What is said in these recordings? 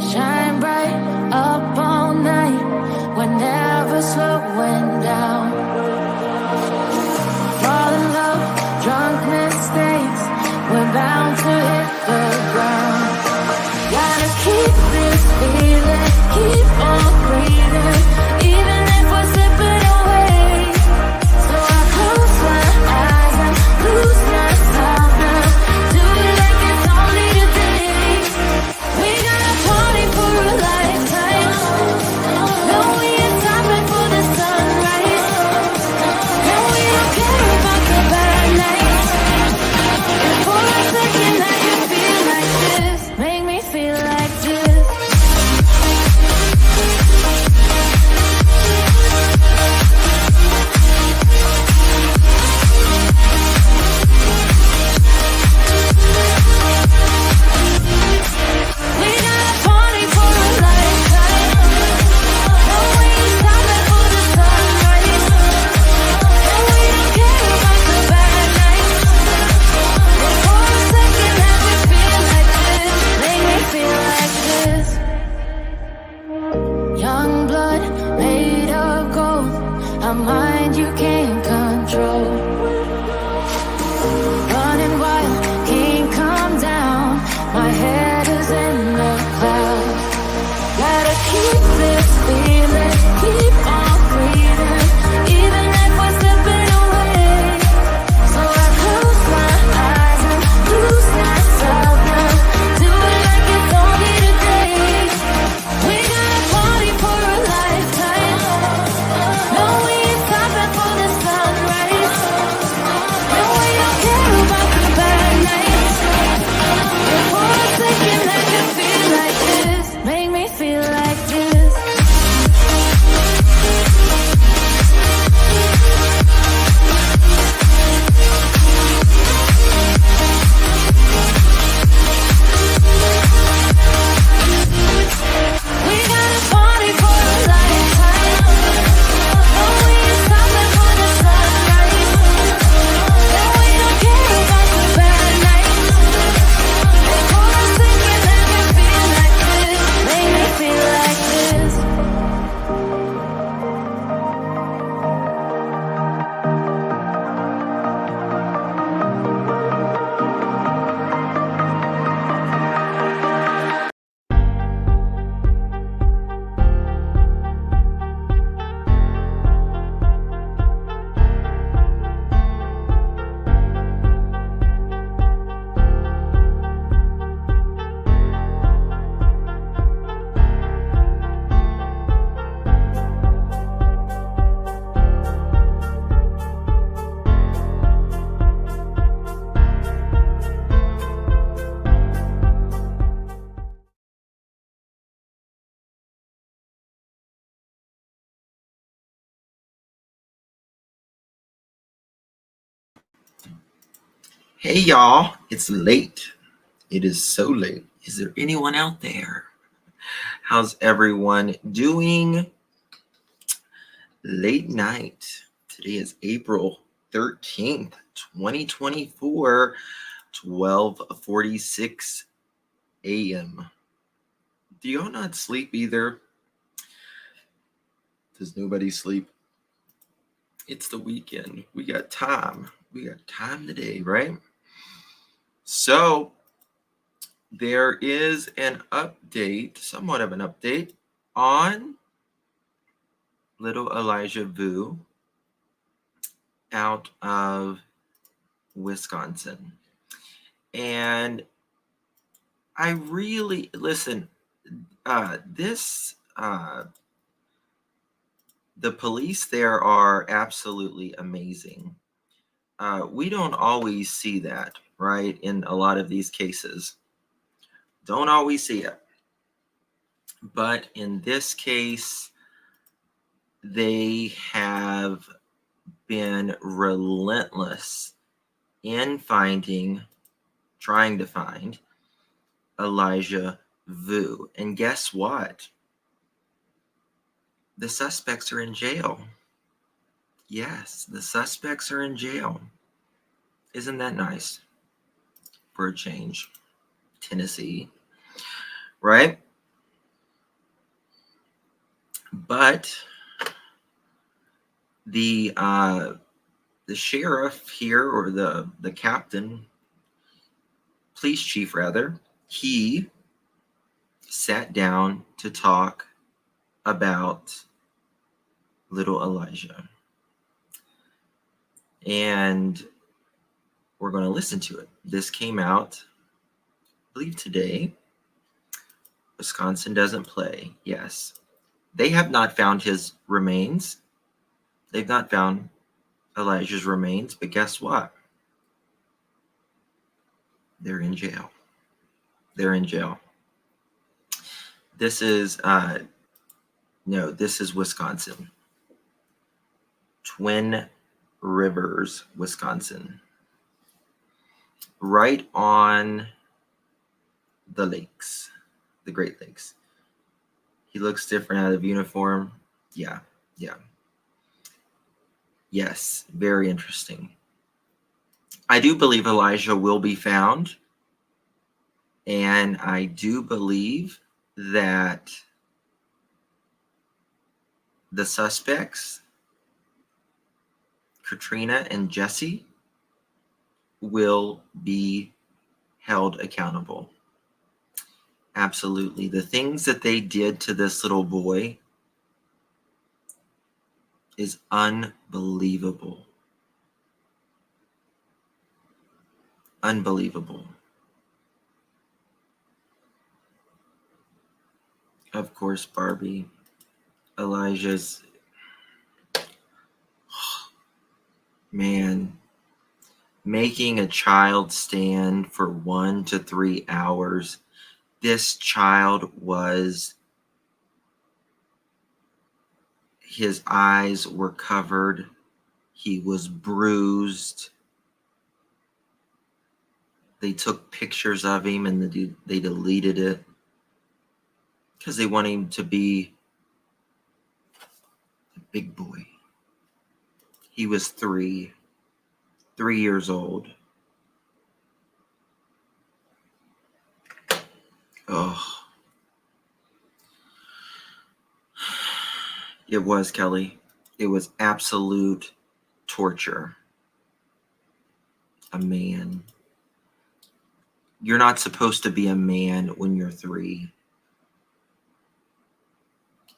Shine bright up all night. We're never slowing down. Fall in love, drunk mistakes. We're bound to hit the ground. Gotta keep this feeling, keep on breathing, even if we're slipping away. So I close my eyes and lose myself now. Do it like it's only today. We got a party for a lifetime. No, we ain't stopping for the sunrise. No, we don't care about the bad nights. And for a second I can feel like this. Make me feel like this. We got a party for a lifetime. No, we ain't stopping for the sunrise. No, we don't care about the bad nights. But for a second I can feel like this. Make me feel like this. Young blood made of gold. A mind you can't control. Running wild, can't calm down. My head is in the clouds. Gotta keep this feeling, keep on breathing, even if we're slipping away. So I close my eyes and lose myself now. Do it like it's only today. We got a party for a lifetime. No, we ain't stopping for the sunrise. No, we don't care about the bad nights. And for a second I can feel like this. Make me feel like this. We got a party for a lifetime. No, we ain't stopping for the sunrise. No, we don't care about the bad nights. And for a second I can feel like this. Make me feel like this. Hey y'all, it's late. It is so late. Is there anyone out there? How's everyone doing? Late night. Today is April 13th, 2024, 12:46 a.m. Do y'all not sleep either? Does nobody sleep? It's the weekend. We got time. We got time today, right? So there is an update, somewhat of an update, on little Elijah Vu out of Wisconsin. And I really, listen, the police there are absolutely amazing. We don't always see that, right? In a lot of these cases. Don't always see it. But in this case, they have been relentless in trying to find Elijah Vu. And guess what? The suspects are in jail. Yes, the suspects are in jail. Isn't that nice? For a change. Tennessee. Right? But the sheriff here, or the captain, police chief rather, he sat down to talk about little Elijah. And we're going to listen to it. This came out, I believe, today. Wisconsin doesn't play. Yes. They have not found his remains. They've not found Elijah's remains, but guess what? They're in jail. They're in jail. This is this is Wisconsin. Twin Rivers, Wisconsin. Right on the lakes, the Great Lakes. He looks different out of uniform. Yeah. Yes, very interesting. I do believe Elijah will be found. And I do believe that the suspects, Katrina and Jesse, will be held accountable. Absolutely. The things that they did to this little boy is unbelievable. Unbelievable. Of course, Barbie. Elijah's, man, making a child stand for 1 to 3 hours. This child his eyes were covered. He was bruised. They took pictures of him and they deleted it because they want him to be a big boy. He was 3 years old. Oh, it was, Kelly. It was absolute torture. A man. You're not supposed to be a man when you're 3.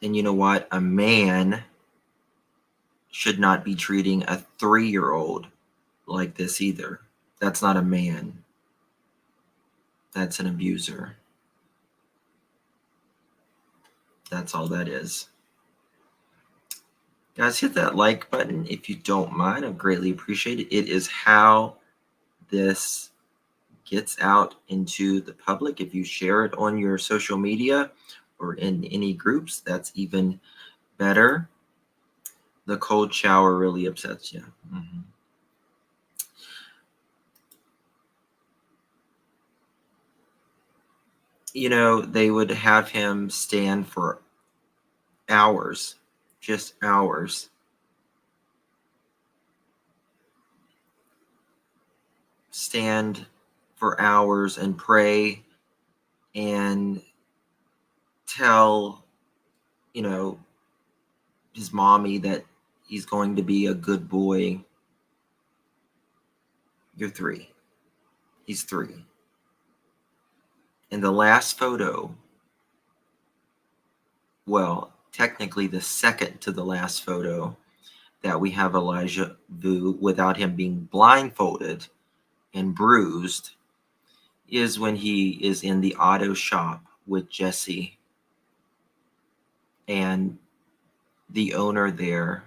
And you know what? A man should not be treating a 3-year-old like this either. That's not a man. That's an abuser. That's all that is. Guys, hit that like button if you don't mind. I'd greatly appreciate it. It is how this gets out into the public. If you share it on your social media or in any groups, that's even better. The cold shower really upsets you. Mm-hmm. You know, they would have him stand for hours, just hours. Stand for hours and pray and tell, his mommy that he's going to be a good boy. You're 3. He's 3. And the last photo, well, technically the second to the last photo that we have Elijah Vu without him being blindfolded and bruised is when he is in the auto shop with Jesse. And the owner there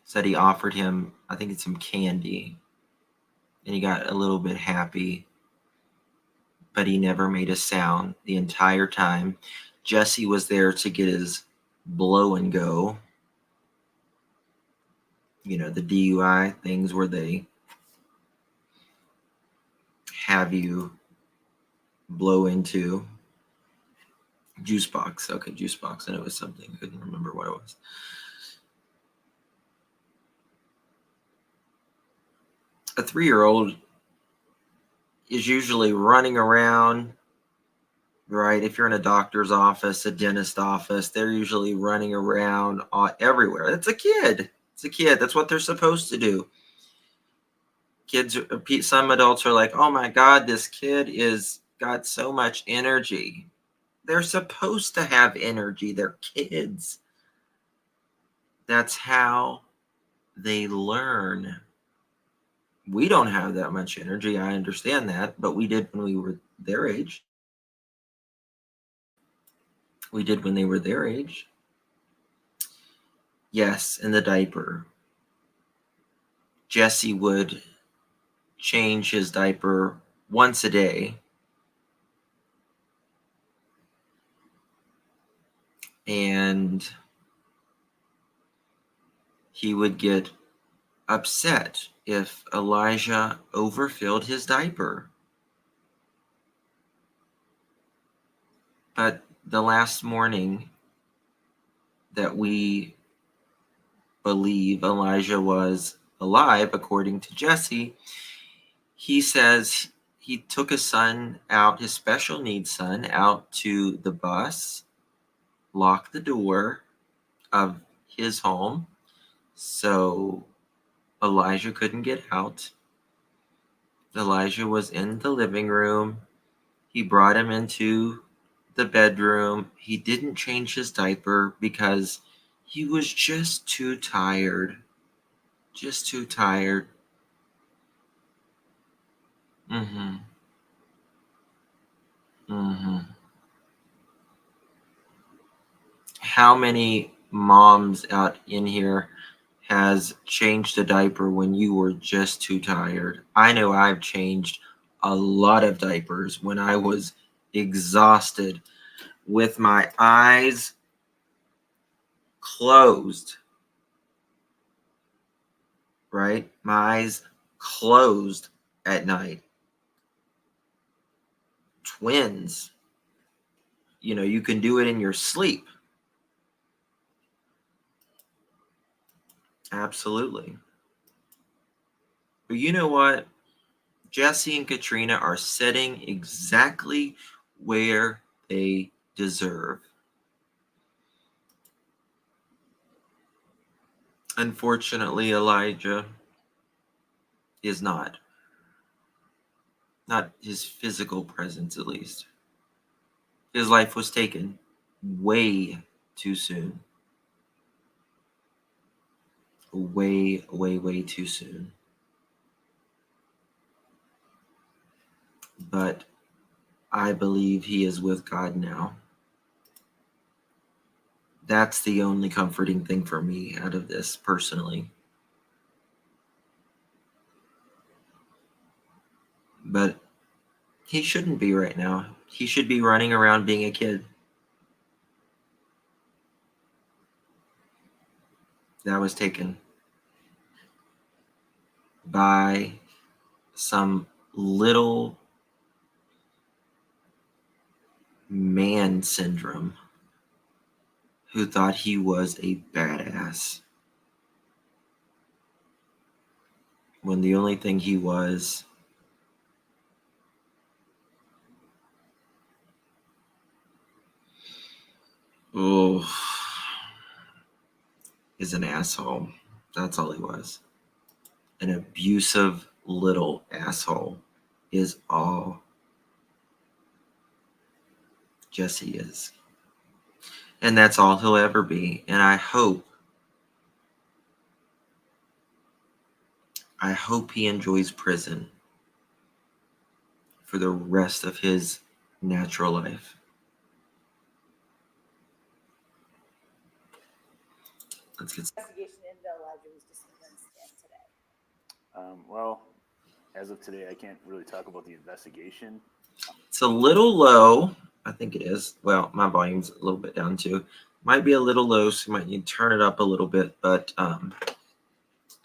said he offered him, I think it's some candy. And he got a little bit happy. But he never made a sound the entire time. Jesse was there to get his blow and go. The DUI things where they have you blow into juice box. Okay, juice box. And it was something. I couldn't remember what it was. A 3-year-old is usually running around right? If you're in a doctor's office, a dentist office, they're usually running around everywhere. It's a kid. It's a kid. That's what they're supposed to do. Kids, some adults are like, oh my God, this kid is got so much energy. They're supposed to have energy. They're kids. That's how they learn. We don't have that much energy. I understand that, but we did when we were their age. We did when they were their age. Yes, in the diaper. Jesse would change his diaper once a day. And he would get upset if Elijah overfilled his diaper. But the last morning that we believe Elijah was alive, according to Jesse, he says he took his son out, his special needs son, out to the bus, locked the door of his home so Elijah couldn't get out. Elijah was in the living room. He brought him into the bedroom. He didn't change his diaper because he was just too tired. Just too tired. Mm-hmm. Mm-hmm. How many moms out in here has changed a diaper when you were just too tired? I know I've changed a lot of diapers when I was exhausted with my eyes closed, right? My eyes closed at night. Twins, you can do it in your sleep. Absolutely. But you know what? Jesse and Katrina are sitting exactly where they deserve. Unfortunately, Elijah is not. Not his physical presence, at least. His life was taken way too soon. Way, way, way too soon. But I believe he is with God now. That's the only comforting thing for me out of this, personally. But he shouldn't be right now. He should be running around being a kid. That was taken by some little man syndrome who thought he was a badass, when the only thing he was is an asshole. That's all he was. An abusive little asshole is all Jesse is. And that's all he'll ever be. And I hope he enjoys prison for the rest of his natural life. Let's get Investigation into Elijah was dismissed today. Well, as of today, I can't really talk about the investigation. It's a little low. I think it is. Well, my volume's a little bit down too. Might be a little low, so you might need to turn it up a little bit. But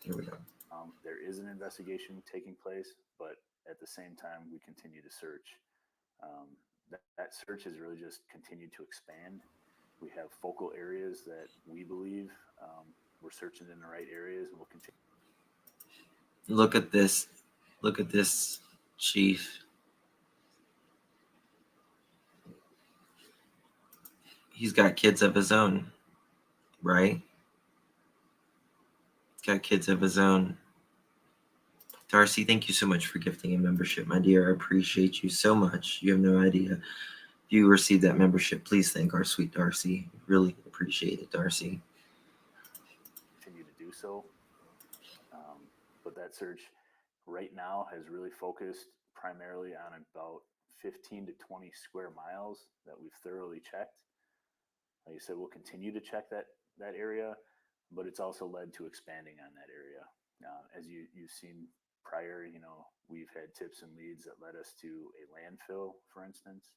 here we go. There is an investigation taking place, but at the same time, we continue to search. That search has really just continued to expand. We have focal areas that we believe we're searching in the right areas, and we'll continue. Look at this. Look at this, Chief. he's got kids of his own, right? He's got kids of his own. Darcy, thank you so much for gifting a membership, my dear. I appreciate you so much. You have no idea. If you received that membership, please thank our sweet Darcy. Really appreciate it, Darcy. Continue to do so. But that search right now has really focused primarily on about 15 to 20 square miles that we've thoroughly checked. Like I said, we'll continue to check that area, but it's also led to expanding on that area. As you've seen prior, we've had tips and leads that led us to a landfill, for instance.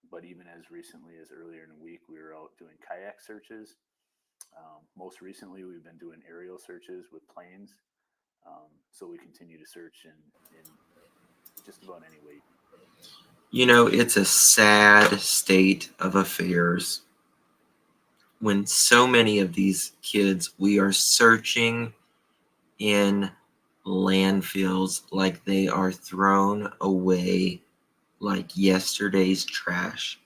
But even as recently as earlier in the week, we were out doing kayak searches. Most recently, we've been doing aerial searches with planes. So we continue to search in just about any way. It's a sad state of affairs when so many of these kids, we are searching in landfills like they are thrown away like yesterday's trash.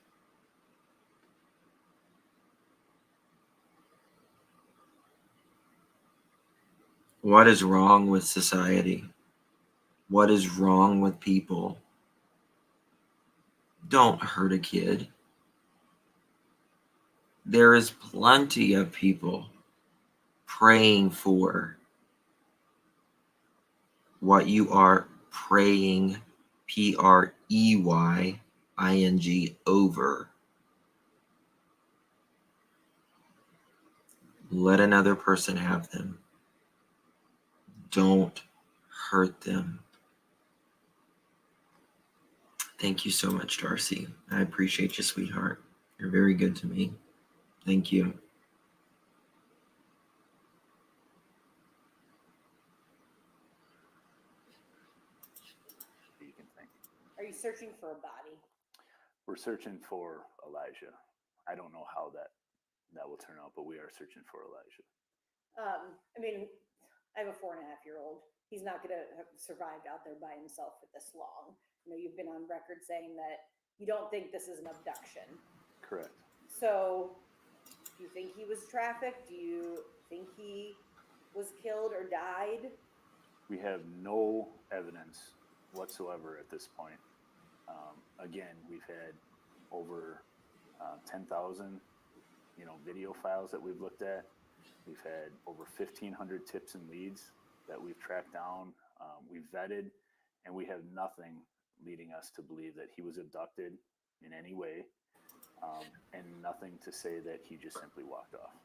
What is wrong with society? What is wrong with people? Don't hurt a kid. There is plenty of people praying for what you are praying, PREYING, over. Let another person have them. Don't hurt them. Thank you so much, Darcy. I appreciate you, sweetheart. You're very good to me. Thank you. You can think. Are you searching for a body? We're searching for Elijah. I don't know how that will turn out, but we are searching for Elijah. I have a 4.5-year-old. He's not going to have survived out there by himself for this long. You've been on record saying that you don't think this is an abduction. Correct. So, do you think he was trafficked? Do you think he was killed or died? We have no evidence whatsoever at this point. Again, we've had over 10,000, video files that we've looked at. We've had over 1,500 tips and leads that we've tracked down, we've vetted, and we have nothing leading us to believe that he was abducted in any way, and nothing to say that he just simply walked off.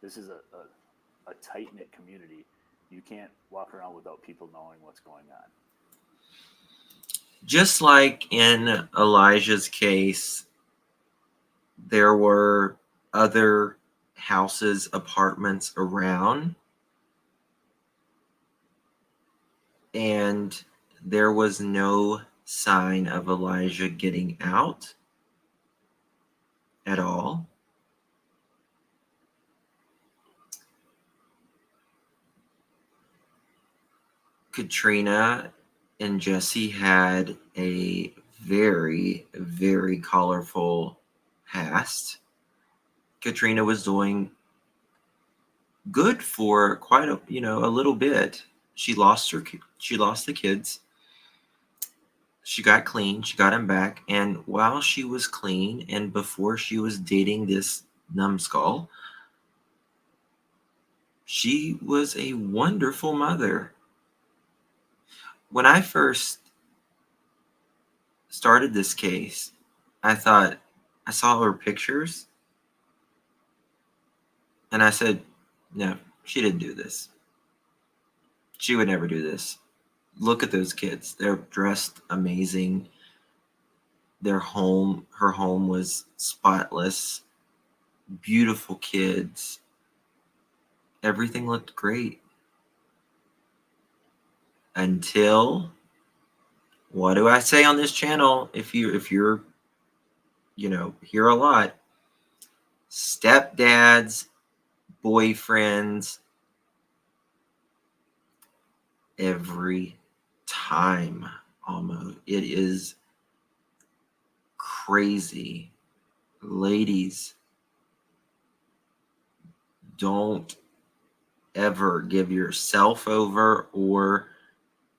This is a tight-knit community. You can't walk around without people knowing what's going on. Just like in Elijah's case, there were other houses, apartments around, and there was no sign of Elijah getting out at all. Katrina and Jesse had a very, very colorful past. Katrina was doing good for quite a little bit. She lost the kids. She got clean. She got him back. And while she was clean and before she was dating this numbskull, she was a wonderful mother. When I first started this case, I thought, I saw her pictures and I said, no, she didn't do this. She would never do this. Look at those kids. They're dressed amazing. Her home was spotless. Beautiful kids. Everything looked great. Until, what do I say on this channel? If you're hear a lot, stepdads, boyfriends, every time almost. It is crazy. ladies, don't ever give yourself over, or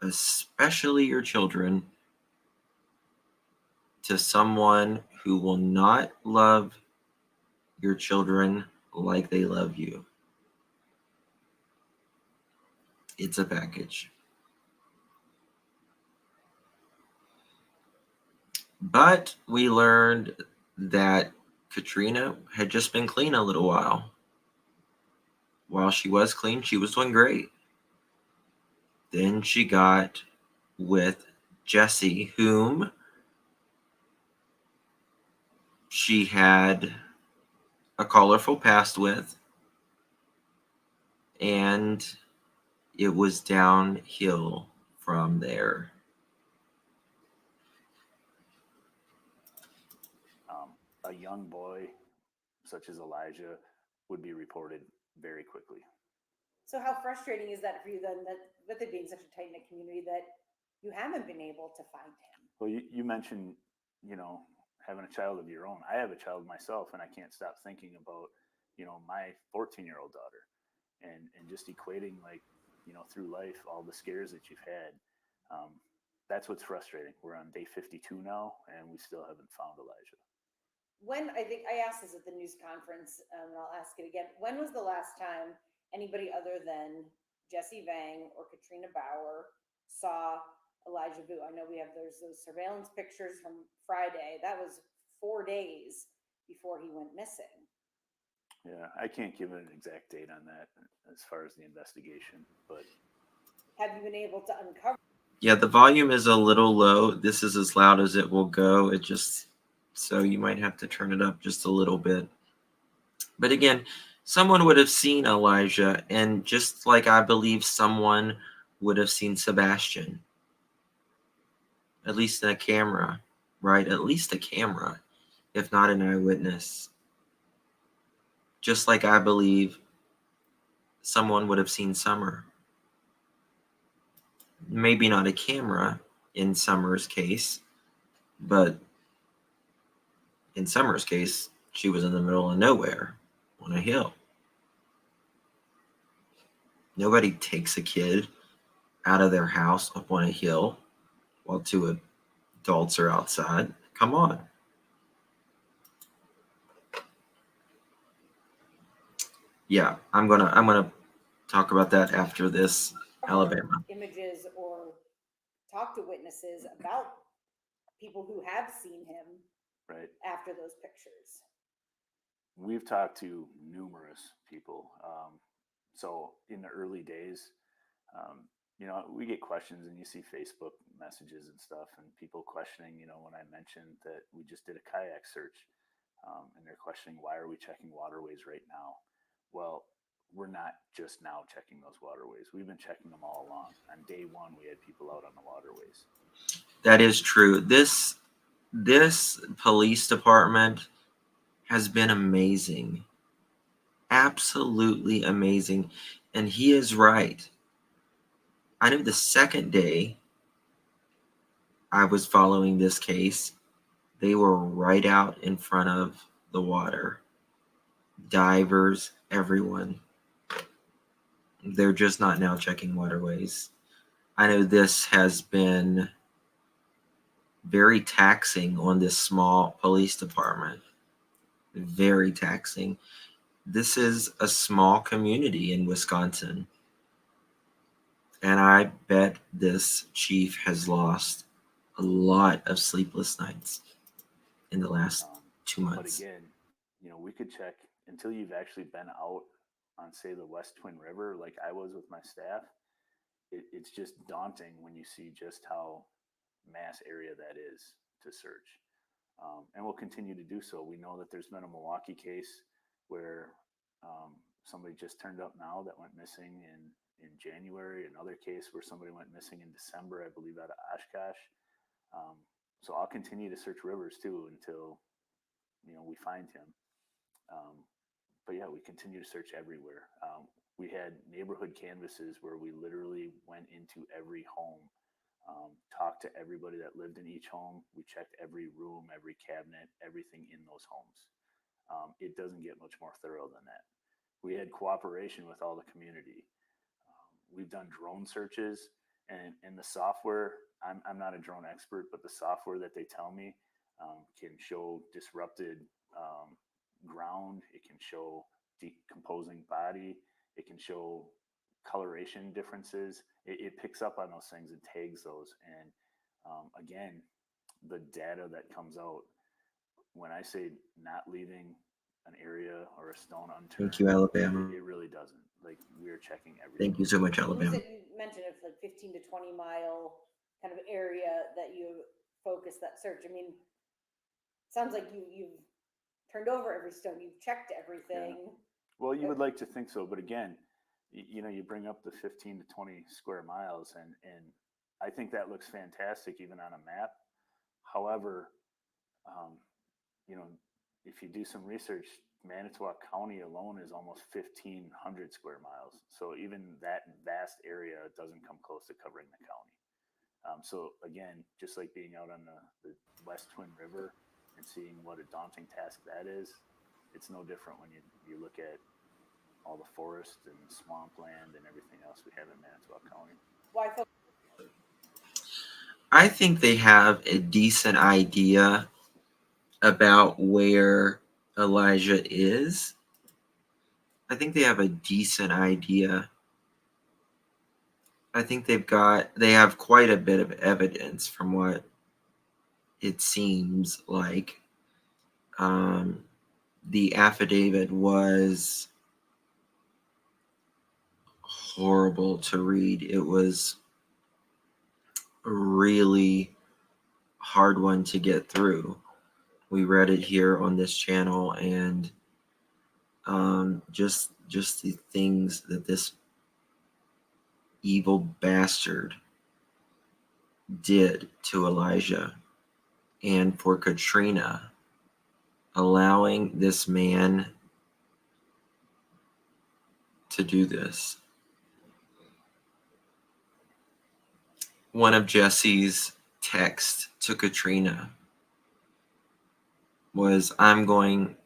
especially your children, to someone who will not love your children like they love you. It's a package. But we learned that Katrina had just been clean a little while. While she was clean, she was doing great. Then she got with Jesse, whom she had a colorful past with, and it was downhill from there. A young boy such as Elijah would be reported very quickly. So how frustrating is that for you then, that with it being such a tight knit community, that you haven't been able to find him? Well, you mentioned, having a child of your own. I have a child myself, and I can't stop thinking about, my 14-year-old daughter, and just equating, like, through life, all the scares that you've had. That's what's frustrating. We're on day 52 now, and we still haven't found Elijah. When, I think I asked this at the news conference, and I'll ask it again. When was the last time anybody other than Jesse Vang or Katrina Bauer saw Elijah Vu? I know there's those surveillance pictures from Friday. That was 4 days before he went missing. Yeah, I can't give an exact date on that as far as the investigation, but Have you been able to uncover? Yeah, the volume is a little low. This is as loud as it will go. So you might have to turn it up just a little bit. But again, someone would have seen Elijah, and just like I believe someone would have seen Sebastian, at least in a camera, right? At least a camera, if not an eyewitness. Just like I believe someone would have seen Summer. Maybe not a camera in Summer's case, but in Summer's case, she was in the middle of nowhere on a hill. Nobody takes a kid out of their house up on a hill while two adults are outside. Come on. Yeah, I'm gonna talk about that after this. Alabama. Images or talk to witnesses about people who have seen him right. after those pictures. We've talked to numerous people. So in the early days, we get questions, and you see Facebook messages and stuff, and people questioning, when I mentioned that we just did a kayak search, and they're questioning, why are we checking waterways right now? Well, we're not just now checking those waterways. We've been checking them all along. On day one, we had people out on the waterways. That is true. This police department has been amazing. Absolutely amazing. And he is right. I know the second day I was following this case, they were right out in front of the water. Divers, everyone. They're just not now checking waterways. I know this has been very taxing on this small police department. Very taxing. This is a small community in Wisconsin. And I bet this chief has lost a lot of sleepless nights in the last 2 months. But again, we could check until you've actually been out on, say, the West Twin River, like I was with my staff. It's just daunting when you see just how mass area that is to search. And we'll continue to do so. We know that there's been a Milwaukee case where somebody just turned up now that went missing in January. Another case where somebody went missing in December, I believe, out of Oshkosh. So I'll continue to search rivers too until we find him. But yeah, we continue to search everywhere. We had neighborhood canvases where we literally went into every home, talked to everybody that lived in each home. We checked every room, every cabinet, everything in those homes. It doesn't get much more thorough than that. We had cooperation with all the community. We've done drone searches, and the software, I'm not a drone expert, but the software that they tell me can show disrupted ground. It can show decomposing body. It can show coloration differences. It picks up on those things and tags those. And again, the data that comes out, when I say not leaving an area or a stone unturned, Thank you, Alabama. it really doesn't. Like, we're checking everything. Thank you so much, What was Alabama. it, you mentioned it's like 15 to 20 mile kind of area that you focus that search. I mean, sounds like you've turned over every stone, you've checked everything. Well, you would like to think so, but again, you know, you bring up the 15 to 20 square miles, and I think that looks fantastic even on a map. However, you know, if you do some research, Manitowoc County alone is almost 1,500 square miles. So even that vast area doesn't come close to covering the county. So again, just like being out on the West Twin River and seeing what a daunting task that is, it's no different when you look at all the forest and swampland and everything else we have in Manitowoc County. Why focus? I think they have a decent idea about where Elijah is. I think they have a decent idea. I think they have quite a bit of evidence from what it seems like. The affidavit was horrible to read. It was a really hard one to get through. We read it here on this channel, and just the things that this evil bastard did to Elijah, and for Katrina, allowing this man to do this. One of Jesse's texts to Katrina was, "I'm going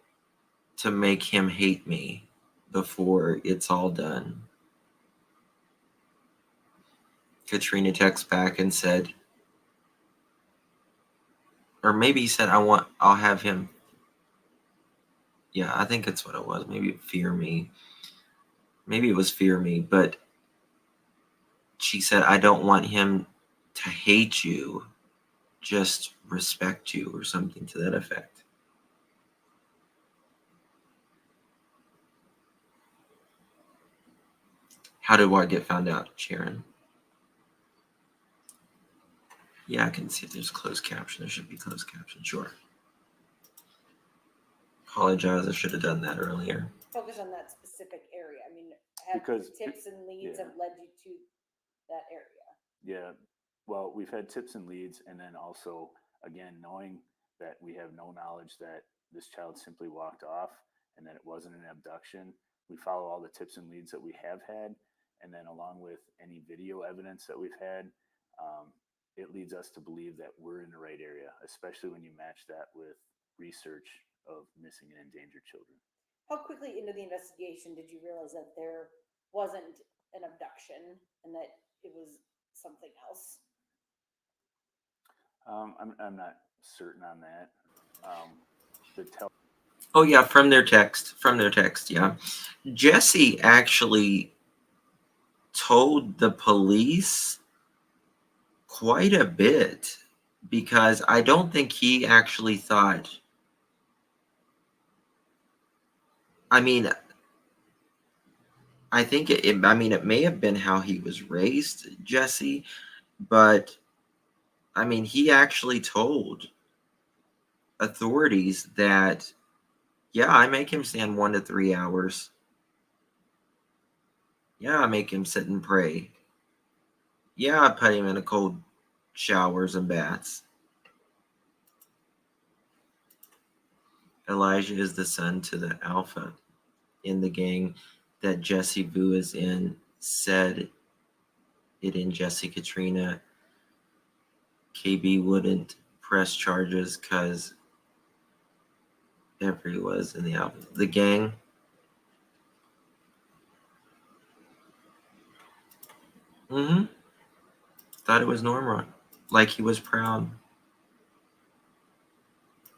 to make him hate me before it's all done." Katrina texts back and said, or maybe he said, I'll have him. Yeah, I think that's what it was. Maybe fear me. Maybe it was fear me, but she said, "I don't want him to hate you, just respect you," or something to that effect. How did what get found out, Sharon? Yeah, I can see if there's closed caption. There should be closed caption, sure. Apologize, I should have done that earlier. Focus on that specific area. I mean, have Because tips and leads yeah. have led you to that area? Yeah, well, we've had tips and leads, and then also, again, knowing that we have no knowledge that this child simply walked off and that it wasn't an abduction, we follow all the tips and leads that we have had, and then along with any video evidence that we've had, it leads us to believe that we're in the right area, especially when you match that with research of missing and endangered children. How quickly into the investigation did you realize that there wasn't an abduction and that it was something else? I'm not certain on that. Oh yeah, from their text, yeah. Jesse actually told the police quite a bit, because I don't think he actually thought, I mean, I think it may have been how he was raised, Jesse, but I mean, he actually told authorities that, yeah, I make him stand 1 to 3 hours. Yeah, I make him sit and pray. Yeah, I put him in a cold showers and baths. Elijah is the son to the alpha in the gang that Jesse Vu is in, said it in Jesse Katrina. KB wouldn't press charges because whatever he was in the album, the gang. Thought it was Norma, like he was proud.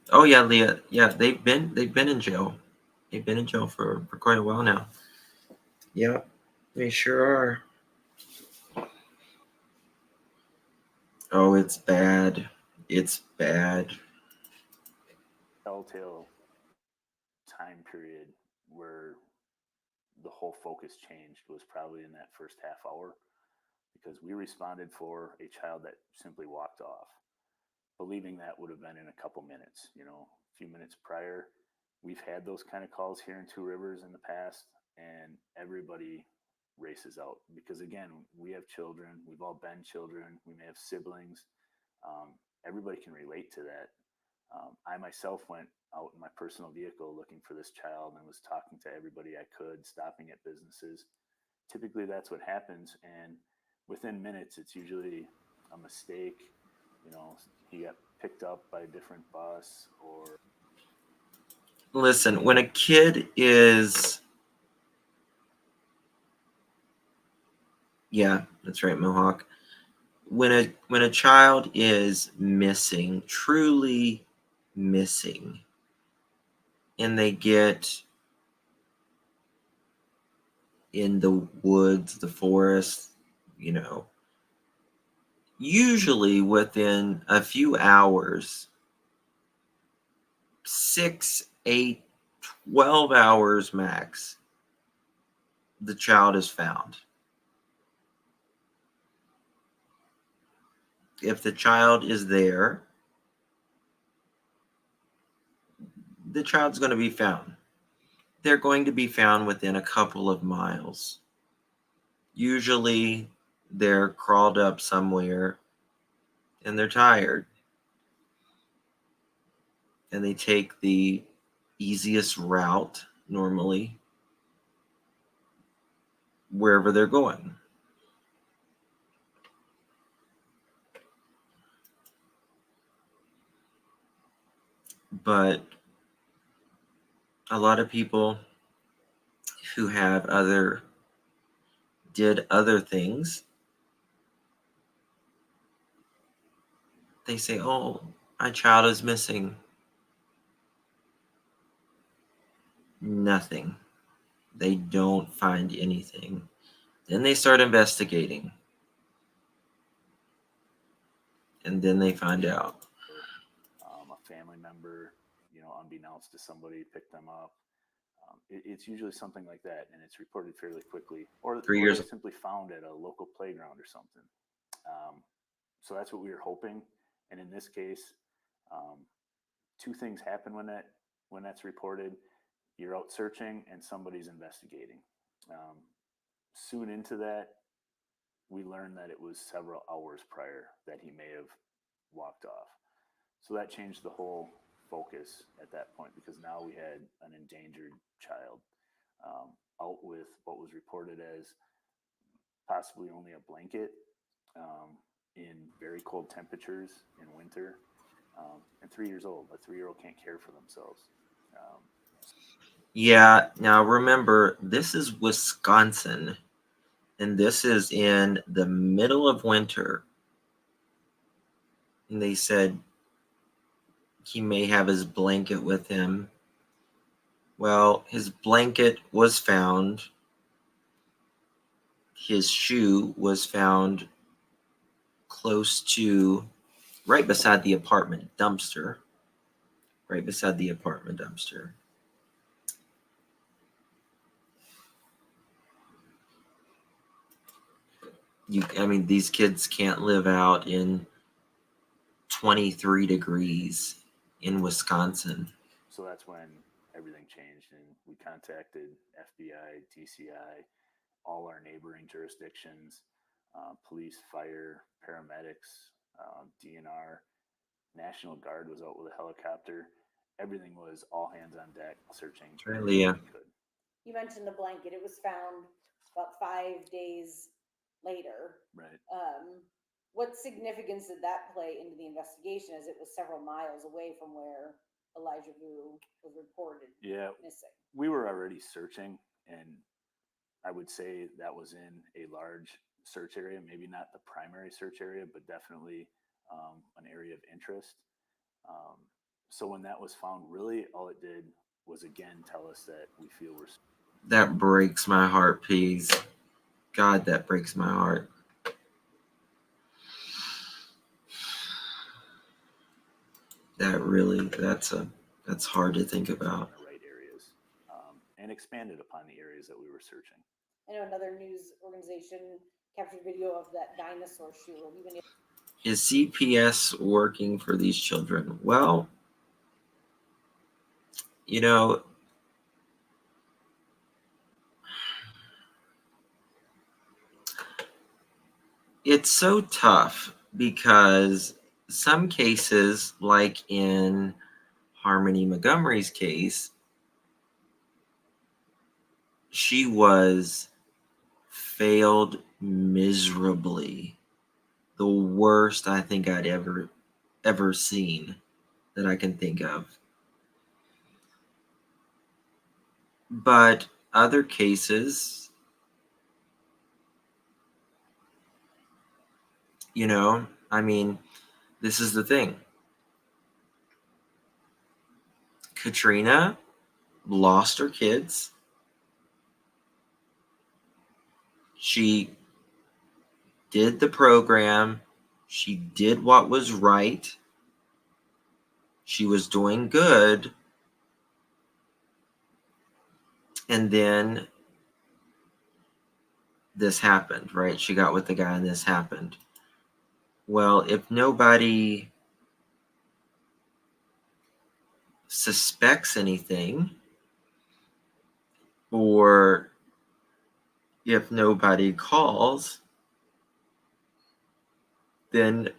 Oh yeah, Leah. Yeah, they've been in jail. They've been in jail for quite a while now. Yeah, they sure are. Oh, it's bad. It's bad. Telltale time period where the whole focus changed was probably in that first half hour because we responded for a child that simply walked off, believing that would have been in a couple minutes. A few minutes prior, we've had those kind of calls here in Two Rivers in the past, and everybody races out because, again, we have children. We've all been children. We may have siblings. Everybody can relate to that. I myself went out in my personal vehicle looking for this child and was talking to everybody I could, stopping at businesses. Typically, that's what happens. And within minutes, it's usually a mistake. He got picked up by a different bus or. Listen, when a kid is, yeah, that's right, Mohawk. When a child is missing, truly missing, and they get in the woods, the forest, usually within a few hours, 6, 8, 12 hours max, the child is found. If the child is there, the child's going to be found. They're going to be found within a couple of miles. Usually, they're crawled up somewhere and they're tired. And they take the easiest route, normally, wherever they're going. But a lot of people who did other things, they say, oh, my child is missing. Nothing. They don't find anything. Then they start investigating. And then they find out. A family member, unbeknownst to somebody, picked them up. It's usually something like that, and it's reported fairly quickly, or 3 years. they're simply found at a local playground or something. So that's what we were hoping. And in this case, two things happen when that's reported. You're out searching, and somebody's investigating. Soon into that, we learned that it was several hours prior that he may have walked off. So that changed the whole focus at that point because now we had an endangered child out with what was reported as possibly only a blanket in very cold temperatures in winter, and 3 years old. A 3-year-old can't care for themselves. Yeah, now remember, this is Wisconsin, and this is in the middle of winter. And they said he may have his blanket with him. Well, his blanket was found. His shoe was found close to, right beside the apartment dumpster. Right beside the apartment dumpster. These kids can't live out in 23 degrees in Wisconsin. So that's when everything changed, and we contacted FBI, DCI, all our neighboring jurisdictions, police, fire, paramedics, DNR, National Guard was out with a helicopter. Everything was all hands on deck searching. Really, yeah. You mentioned the blanket. It was found about 5 days later. Right. What significance did that play into the investigation as it was several miles away from where Elijah Vu was reported Yeah, missing. we were already searching, and I would say that was in a large search area, maybe not the primary search area, but definitely an area of interest. Um, so when that was found, really all it did was again tell us that we feel we're. That breaks my heart, Peas. God, that breaks my heart. That's hard to think about. In the right areas, and expanded upon the areas that we were searching. I know another news organization captured video of that dinosaur shoe. Have you been Is CPS working for these children? Well, you know, it's so tough because some cases, like in Harmony Montgomery's case, she was failed miserably. The worst I think I'd ever seen that I can think of. But other cases, I mean, this is the thing. Katrina lost her kids. She did the program. She did what was right. She was doing good. And then this happened, right? She got with the guy and this happened. Well, if nobody suspects anything, or if nobody calls, then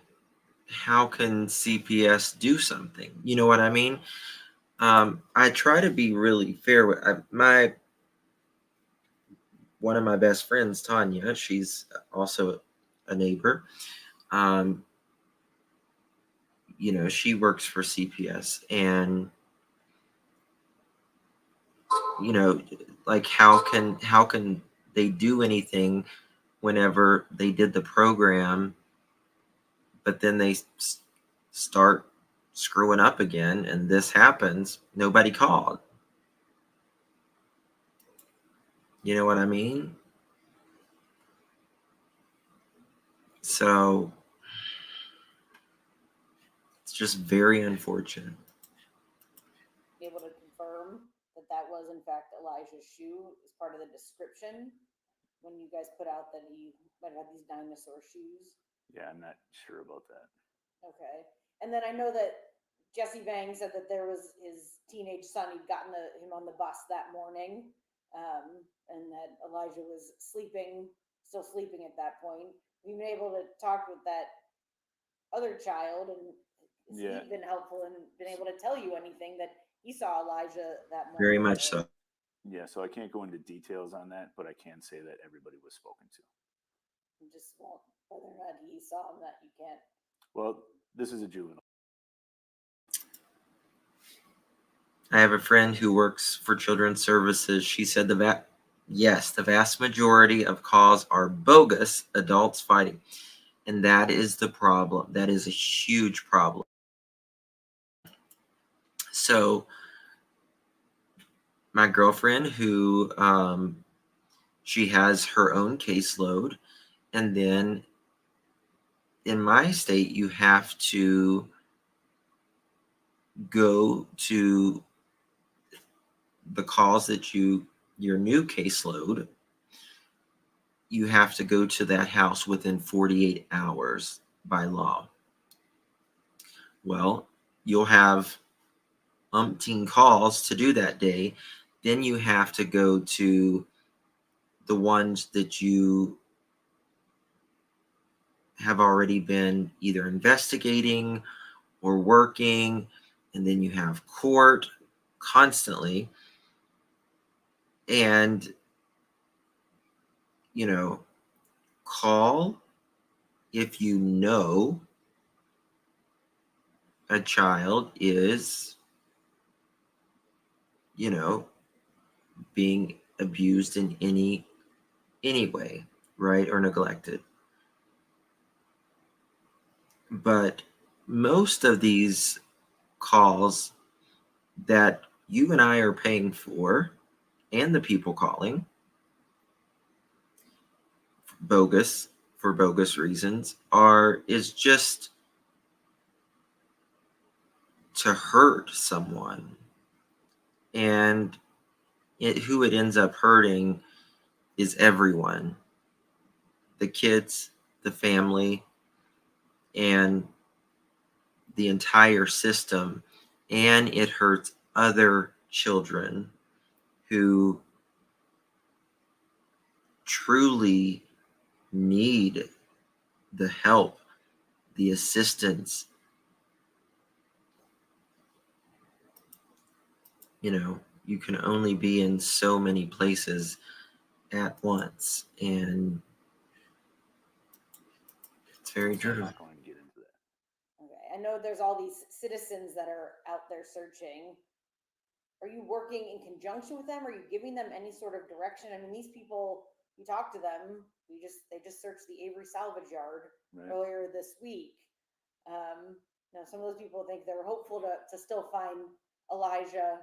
how can CPS do something? You know what I mean? I try to be really fair with one of my best friends, Tanya. She's also a neighbor. She works for CPS, and like how can they do anything whenever they did the program, but then they start screwing up again and this happens? Nobody called. You know what I mean? So it's just very unfortunate. able to confirm that that was in fact Elijah's shoe as part of the description when you guys put out that he might have these dinosaur shoes? Yeah, I'm not sure about that. Okay. And then I know that Jesse Vang said that there was his teenage son, he'd gotten him on the bus that morning, and that Elijah was still sleeping at that point. We've been able to talk with that other child, and has Yeah. he been helpful and been able to tell you anything that he saw Elijah that morning? Very much so. Yeah, so I can't go into details on that, but I can say that everybody was spoken to. Just whether or not he saw him, that you can't. Well, this is a juvenile. I have a friend who works for Children's Services. She said the vast majority of calls are bogus adults fighting. And that is the problem. That is a huge problem. So my girlfriend, who she has her own caseload, and then in my state, you have to go to the calls that your new caseload, you have to go to that house within 48 hours by law. Well, you'll have umpteen calls to do that day. Then you have to go to the ones that you have already been either investigating or working, and then you have court constantly. And call if you know a child is you know, being abused in any way, right, or neglected. But most of these calls that you and I are paying for, and the people calling, bogus for bogus reasons, is just to hurt someone. And who it ends up hurting is everyone, the kids, the family, and the entire system. And it hurts other children who truly need the help, the assistance. You can only be in so many places at once, and it's very So I'm true. not going to get into that. Okay, I know there's all these citizens that are out there searching. Are you working in conjunction with them? Are you giving them any sort of direction? I mean, these people, you talk to them, they just searched the Avery salvage yard Right. earlier this week. Some of those people think they're hopeful to still find Elijah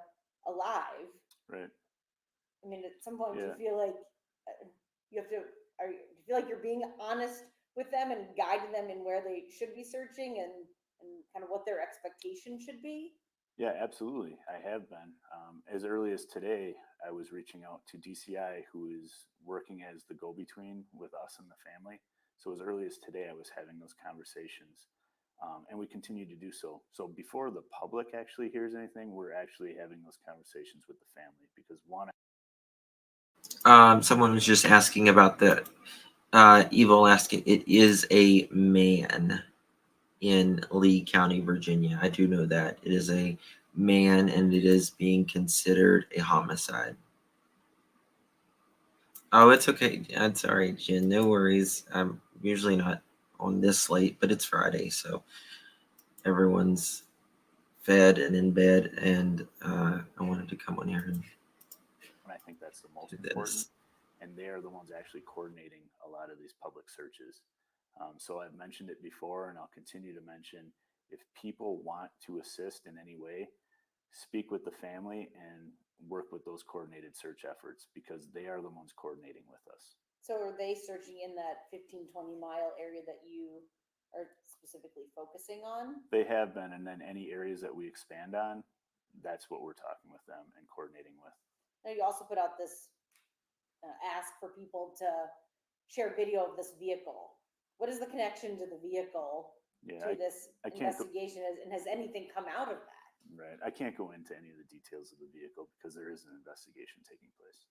alive. Right. I mean, at some point, Yeah. you feel like you have to, do you feel like you're being honest with them and guiding them in where they should be searching and kind of what their expectation should be? Yeah, absolutely. I have been. As early as today, I was reaching out to DCI, who is working as the go-between with us and the family. So as early as today, I was having those conversations, and we continue to do so. So before the public actually hears anything, we're actually having those conversations with the family because one. Someone was just asking about the evil asking. It is a man in Lee County, Virginia. I do know that it is a man, and it is being considered a homicide. Oh, it's okay. I'm sorry, Jen. No worries. I'm usually not on this late, but it's Friday, so everyone's fed and in bed, and I wanted to come on here and I think that's the most do important. this. And they are the ones actually coordinating a lot of these public searches. So I've mentioned it before, and I'll continue to mention, if people want to assist in any way, speak with the family and work with those coordinated search efforts because they are the ones coordinating with us. So are they searching in that 15-20 mile area that you are specifically focusing on? They have been, and then any areas that we expand on, that's what we're talking with them and coordinating with. Now, you also put out this ask for people to share video of this vehicle. What is the connection to the vehicle to this investigation, and has anything come out of that? Right. I can't go into any of the details of the vehicle because there is an investigation taking place.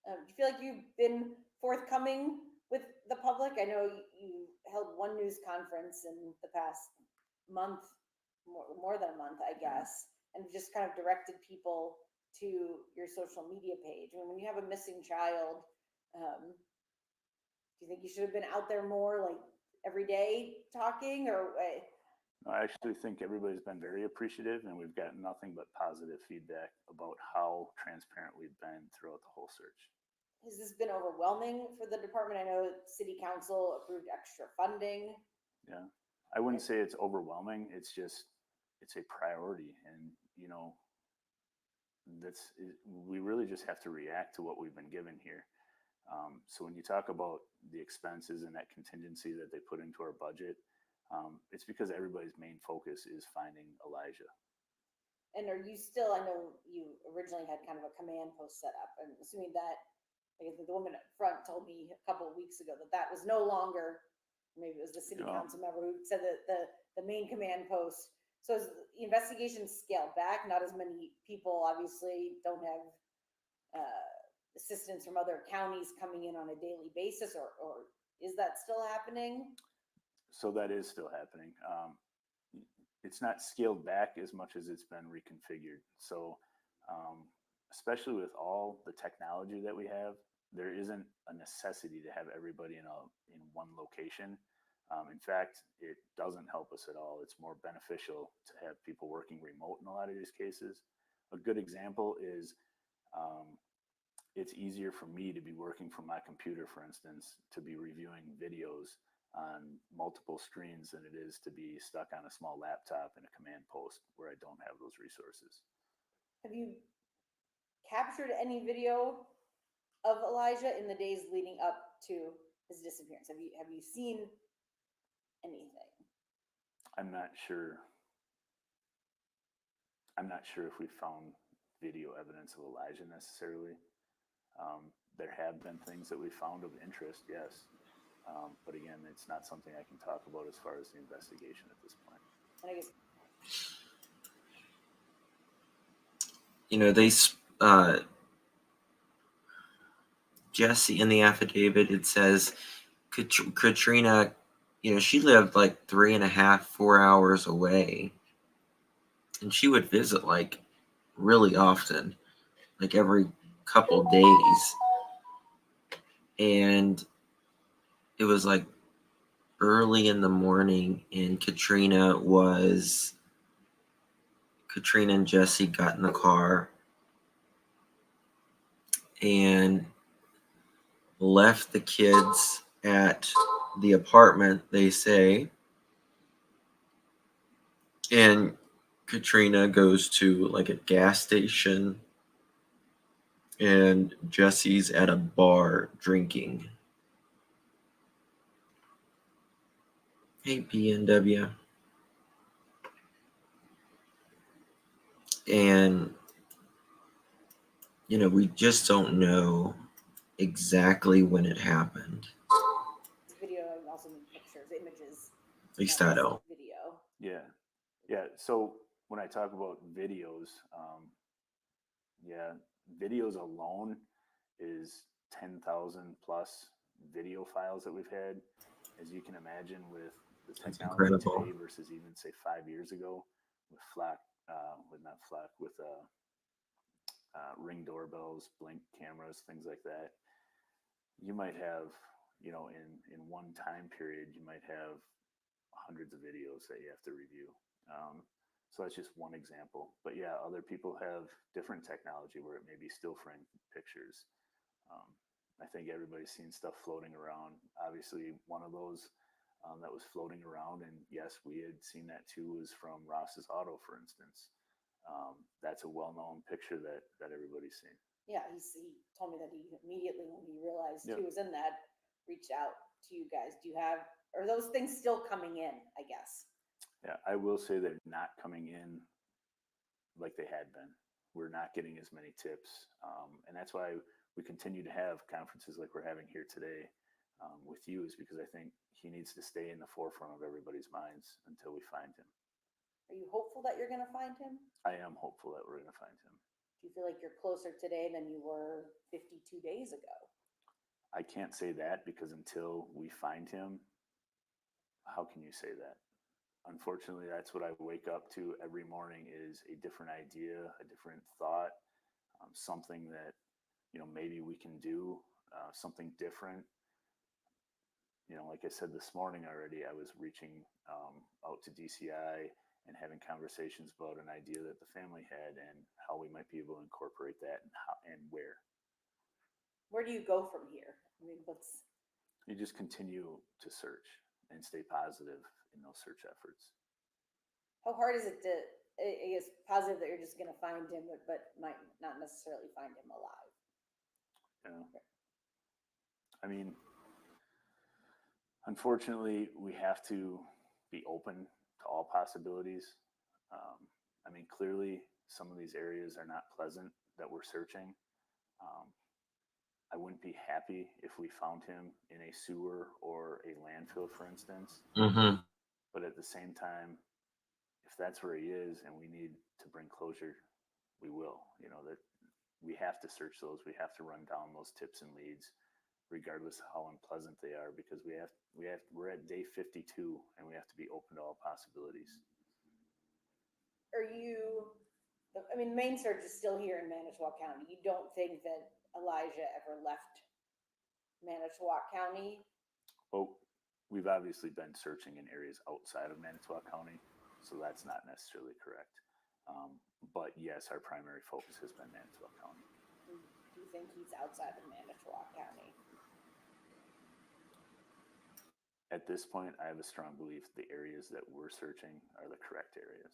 Do you feel like you've been forthcoming with the public? I know you held one news conference in the past month, more than a month, I guess, and just kind of directed people to your social media page. I mean, when you have a missing child, do you think you should have been out there more, like every day talking, or? I actually think everybody's been very appreciative, and we've gotten nothing but positive feedback about how transparent we've been throughout the whole search. Has this been overwhelming for the department? I know City Council approved extra funding. Yeah, I wouldn't say it's overwhelming. It's a priority, and we really just have to react to what we've been given here. So when you talk about the expenses and that contingency that they put into our budget, it's because everybody's main focus is finding Elijah. And are you still, I know you originally had kind of a command post set up, and assuming that, I guess the woman up front told me a couple of weeks ago that was no longer, maybe it was the city council member who said that the main command post. So is the investigation scaled back? Not as many people obviously don't have assistance from other counties coming in on a daily basis, or is that still happening? So that is still happening. It's not scaled back as much as it's been reconfigured. So especially with all the technology that we have, there isn't a necessity to have everybody in one location. In fact, it doesn't help us at all. It's more beneficial to have people working remote in a lot of these cases. a good example is it's easier for me to be working from my computer, for instance, to be reviewing videos on multiple screens than it is to be stuck on a small laptop in a command post where I don't have those resources. Have you captured any video of Elijah in the days leading up to his disappearance? Have you seen anything? I'm not sure. I'm not sure if we found video evidence of Elijah necessarily. There have been things that we found of interest, yes. But again, it's not something I can talk about as far as the investigation at this point. And I guess Jesse, in the affidavit, it says Katrina, she lived like 3.5, 4 hours away. And she would visit like really often, like every couple days. And it was like early in the morning, and Katrina and Jesse got in the car and left the kids at the apartment, they say. And Katrina goes to like a gas station, and Jesse's at a bar drinking. Hey, PNW. And, we just don't know exactly when it happened. this video and also pictures, images. At least not I just don't. Video. Yeah. So when I talk about videos, videos alone is 10,000 plus video files that we've had. As you can imagine, with the That's technology incredible. today versus even say 5 years ago, with Ring doorbells, Blink cameras, things like that, you might have, in one time period, you might have hundreds of videos that you have to review. So that's just one example. But yeah, other people have different technology where it may be still frame pictures. I think everybody's seen stuff floating around. Obviously, one of those that was floating around, and yes, we had seen that too, was from Ross's Auto, for instance. That's a well-known picture that everybody's seen. Yeah, he told me that he immediately, when he realized Yep. he was in that, reached out to you guys. Are those things still coming in, I guess? Yeah, I will say they're not coming in like they had been. We're not getting as many tips. And that's why we continue to have conferences like we're having here today with you, is because I think he needs to stay in the forefront of everybody's minds until we find him. Are you hopeful that you're going to find him? I am hopeful that we're going to find him. Do you feel like you're closer today than you were 52 days ago? I can't say that, because until we find him, how can you say that? Unfortunately, that's what I wake up to every morning, is a different idea, a different thought, something that, maybe we can do, something different. Like I said this morning already, I was reaching out to DCI and having conversations about an idea that the family had and how we might be able to incorporate that and where. Where do you go from here? I mean, You just continue to search and stay positive in those search efforts. how hard is it to, I guess, positive that you're just going to find him, but might not necessarily find him alive? I mean, unfortunately, we have to be open to all possibilities. Clearly, some of these areas are not pleasant that we're searching. I wouldn't be happy if we found him in a sewer or a landfill, for instance. Mm-hmm. But at the same time, if that's where he is and we need to bring closure, we will. That we have to search those. We have to run down those tips and leads, regardless of how unpleasant they are, because we're at day 52 and we have to be open to all possibilities. Main search is still here in Manitowoc County. You don't think that Elijah ever left Manitowoc County? Well, we've obviously been searching in areas outside of Manitowoc County, so that's not necessarily correct. But yes, our primary focus has been Manitowoc County. Do you think he's outside of Manitowoc County? At this point, I have a strong belief the areas that we're searching are the correct areas,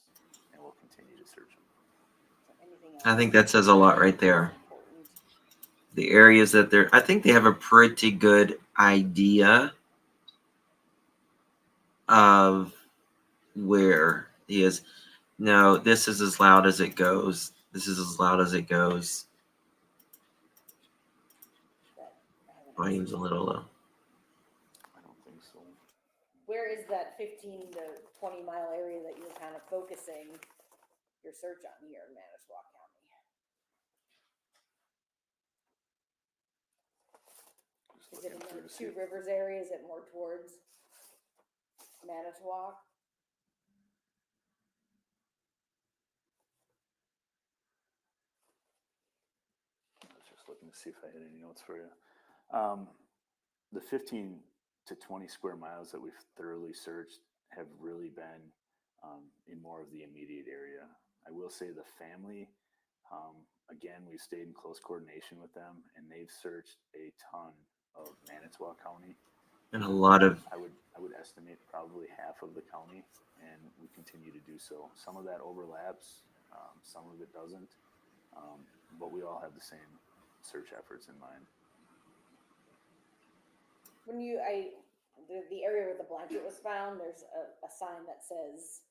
and we'll continue to search them. Is there anything I think else that says a lot right there. that's important? The areas that they're, I think they have a pretty good idea of where he is. No, this is as loud as it goes. This is as loud as it goes. That I haven't Volume's a asked. little low. I don't think so. Where is that 15 to 20 mile area that you're kind of focusing your search on here in Manitowoc County? Just Is it looking in through the to see Two if- Rivers area? Is it more towards Manitowoc? I was just looking to see if I had any notes for you. The 15 to 20 square miles that we've thoroughly searched have really been in more of the immediate area. I will say the family, again, we've stayed in close coordination with them, and they've searched a ton of Manitowoc County. And a lot of, I would estimate probably half of the county, and we continue to do so. Some of that overlaps, some of it doesn't, but we all have the same search efforts in mind. When the area where the blanket was found, there's a sign that says,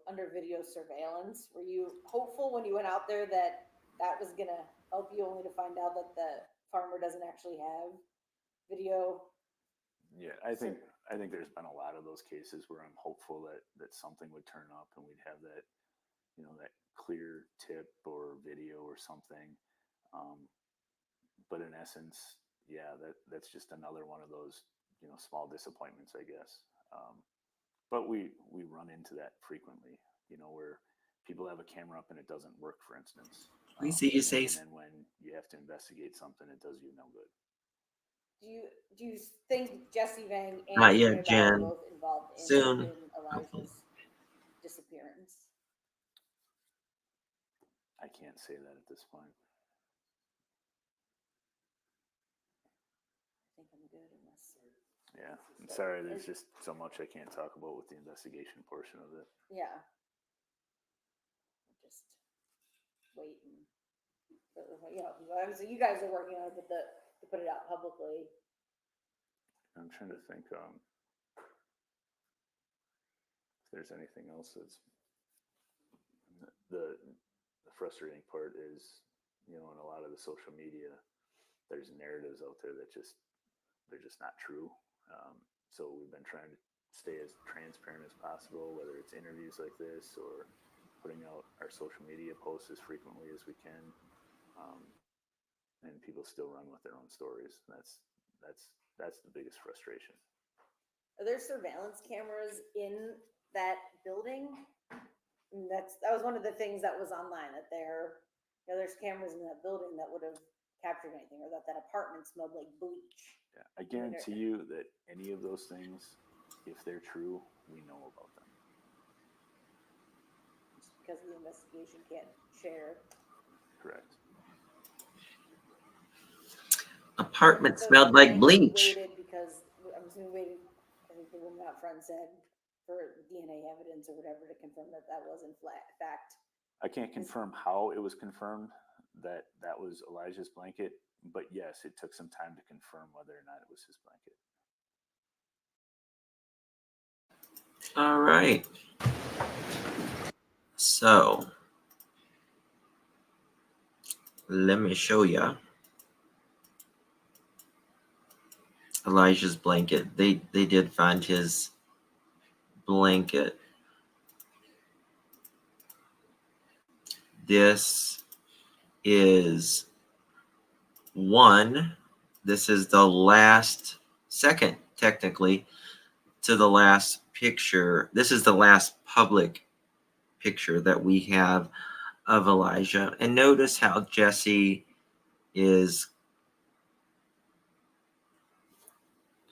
under video surveillance. Were you hopeful when you went out there that that was gonna help you, only to find out that the farmer doesn't actually have video? Yeah, I think there's been a lot of those cases where I'm hopeful that something would turn up and we'd have that, that clear tip or video or something. But in essence, yeah, that's just another one of those, small disappointments, I guess. But we run into that frequently, where people have a camera up and it doesn't work, for instance. we see you say, And then when you have to investigate something, it does you no good. Do you think Jesse Vang and Not yet, Katrina Bauer Jen. are both involved in, Soon. in Elijah's disappearance? I can't say that at this point. I think I'm good unless. Yeah, I'm sorry. There's just so much I can't talk about with the investigation portion of it. Yeah. Just wait and, obviously you guys are working on it, but to put it out publicly. I'm trying to think if there's anything else that's the frustrating part is, in a lot of the social media, there's narratives out there that they're just not true. So we've been trying to stay as transparent as possible, whether it's interviews like this or putting out our social media posts as frequently as we can. And people still run with their own stories. That's the biggest frustration. Are there surveillance cameras in that building? And that was one of the things that was online, that there's cameras in that building that would have captured anything, or that apartment smelled like bleach. Yeah, I guarantee you that any of those things, if they're true, we know about them. Just because the investigation can't share. Correct. apartment So smelled you like think bleach. Waited because I'm assuming waited. I think the woman out front said for DNA evidence or whatever to confirm that was in fact. I can't confirm how it was confirmed that that was Elijah's blanket, but yes, it took some time to confirm whether or not it was his blanket. All right. So let me show you Elijah's blanket. They did find his blanket. This is this is the second technically to the last picture. This is the last public picture that we have of Elijah. And notice how Jesse is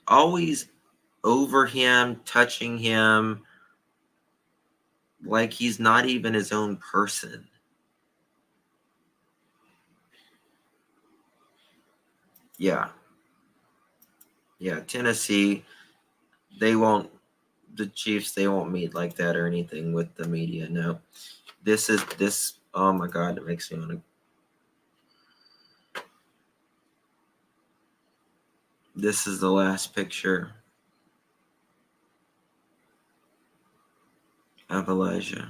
always over him, touching him, like he's not even his own person. Yeah. Yeah, Tennessee, the Chiefs, they won't meet like that or anything with the media. No. This, oh my God, it makes me want to. This is the last picture of Elijah.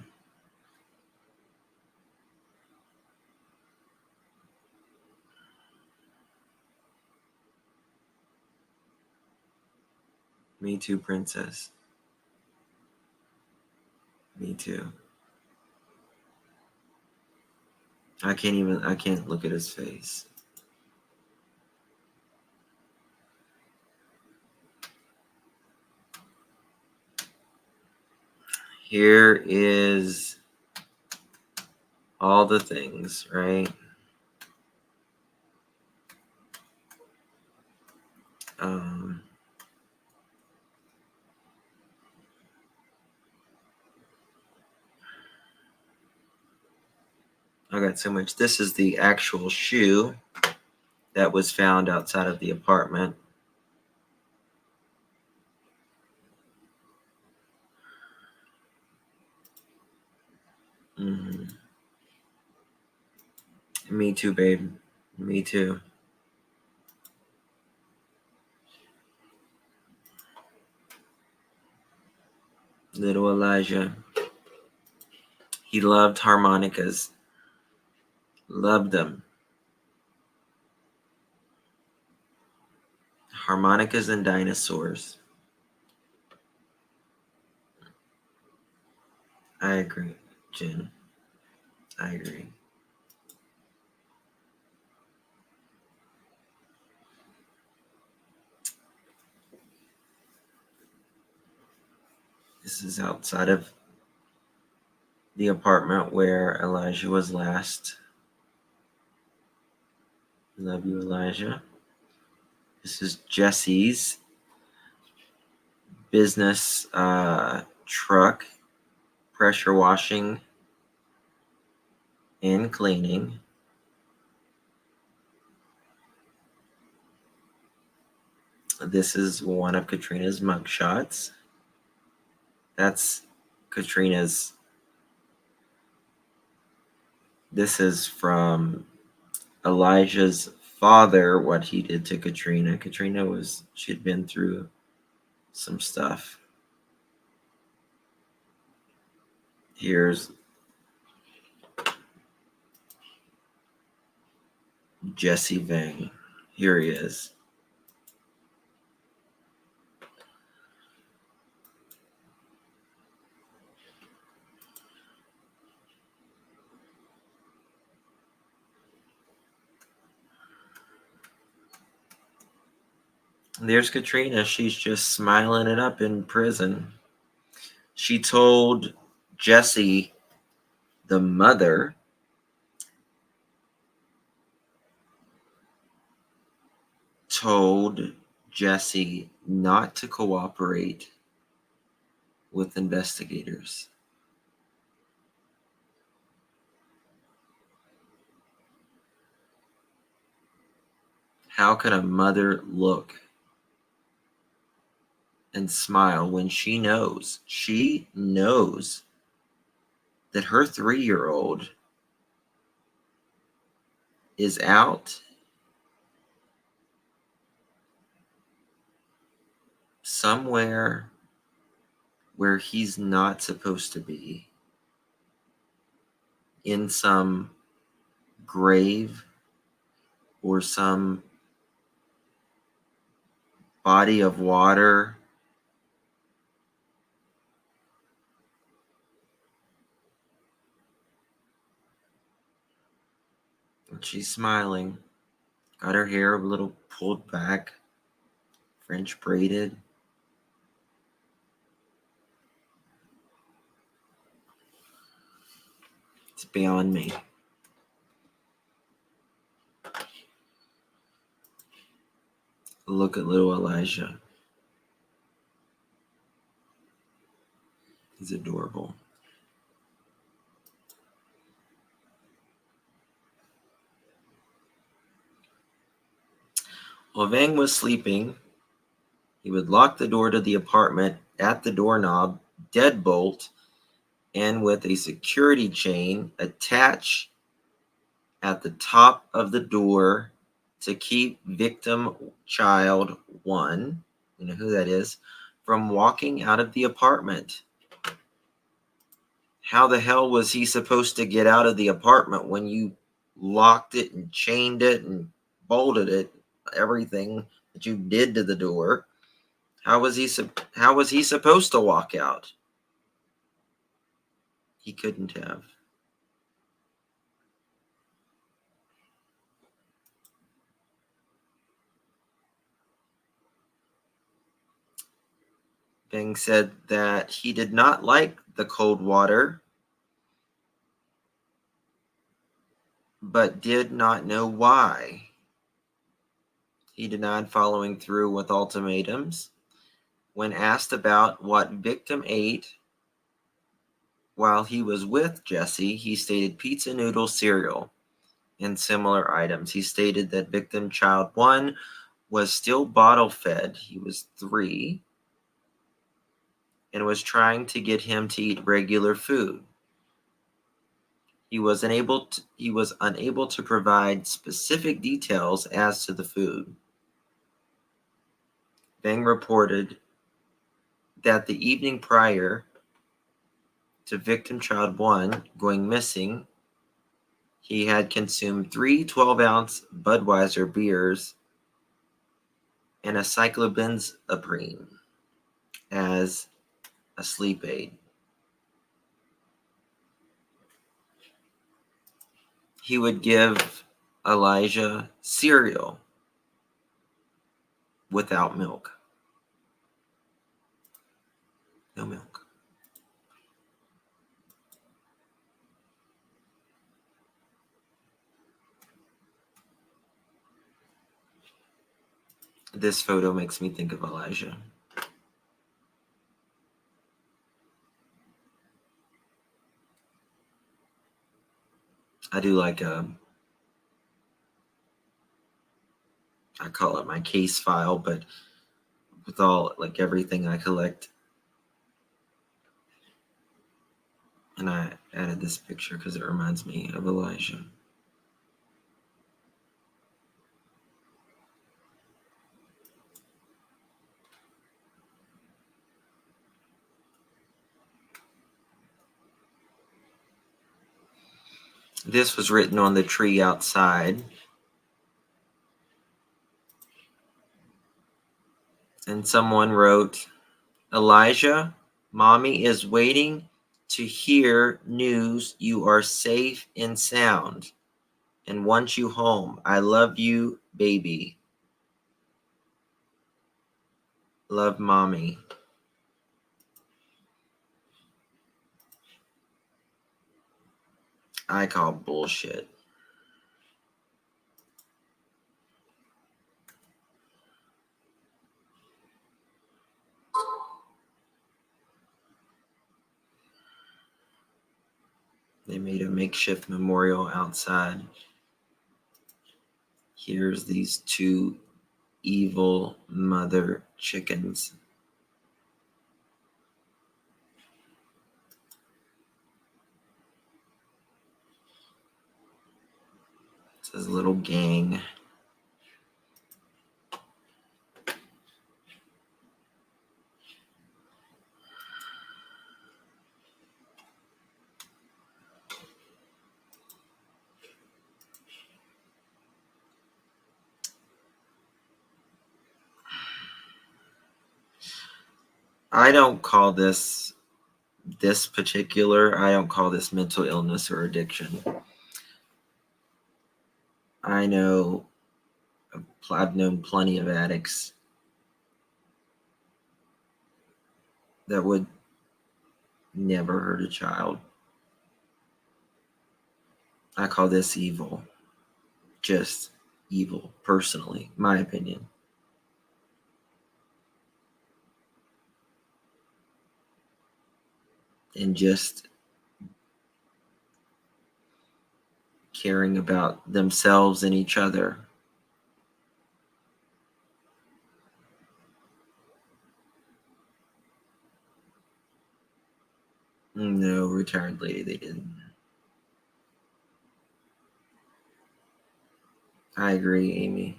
Me too, princess. Me too. I can't look at his face. Here is all the things, right? I got so much. This is the actual shoe that was found outside of the apartment. Mm-hmm. Me too, babe. Me too. Little Elijah. He loved harmonicas. Loved them. Harmonicas and dinosaurs. I agree, Jen. I agree. This is outside of the apartment where Elijah was last. Love you, Elijah. This is Jesse's business truck, pressure washing and cleaning. This is one of Katrina's mugshots. That's Katrina's. This is from Elijah's father, what he did to Katrina. She'd been through some stuff. Here's Jesse Vang. Here he is. There's Katrina. She's just smiling it up in prison. She told Jesse, the mother, told Jesse not to cooperate with investigators. How can a mother look and smile when she knows that her 3-year-old is out somewhere where he's not supposed to be, in some grave or some body of water? And she's smiling, got her hair a little pulled back, French braided. It's beyond me. Look at little Elijah. He's adorable. While Vang was sleeping, he would lock the door to the apartment at the doorknob, deadbolt, and with a security chain attach at the top of the door to keep victim child 1, you know who that is, from walking out of the apartment. How the hell was he supposed to get out of the apartment when you locked it and chained it and bolted it, everything that you did to the door? How was he supposed to walk out? He couldn't have. Vang said that he did not like the cold water, but did not know why. He denied following through with ultimatums. When asked about what victim ate while he was with Jesse, he stated pizza, noodles, cereal, and similar items. He stated that victim child 1 was still bottle fed. He was 3 and was trying to get him to eat regular food. He was unable to provide specific details as to the food. Vang reported that the evening prior to victim child 1 going missing, he had consumed 3 12-ounce Budweiser beers and a cyclobenzaprine as a sleep aid. He would give Elijah cereal without milk. No milk. This photo makes me think of Elijah. I do like I call it my case file, but with all like everything I collect. And I added this picture because it reminds me of Elijah. This was written on the tree outside. And someone wrote, Elijah, Mommy is waiting to hear news you are safe and sound and want you home. I love you, baby. Love, Mommy. I call bullshit. They made a makeshift memorial outside. Here's these 2 evil mother chickens. It says little gang. I don't call this particular, I don't call this mental illness or addiction. I've known plenty of addicts that would never hurt a child. I call this evil. Just evil, personally, my opinion. And just caring about themselves and each other. retired lady, they did. I agree, Amy.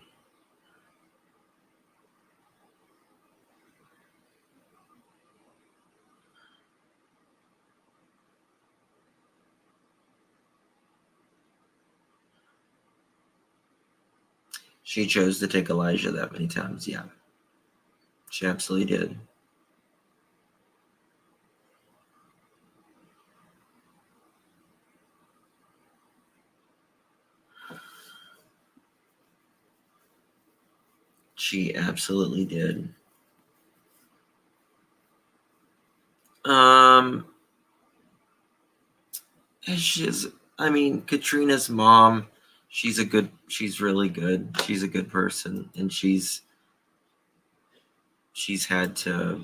She chose to take Elijah that many times. Yeah, she absolutely did. She absolutely did. She's, I mean, Katrina's mom, she's really good. She's a good person, and she's had to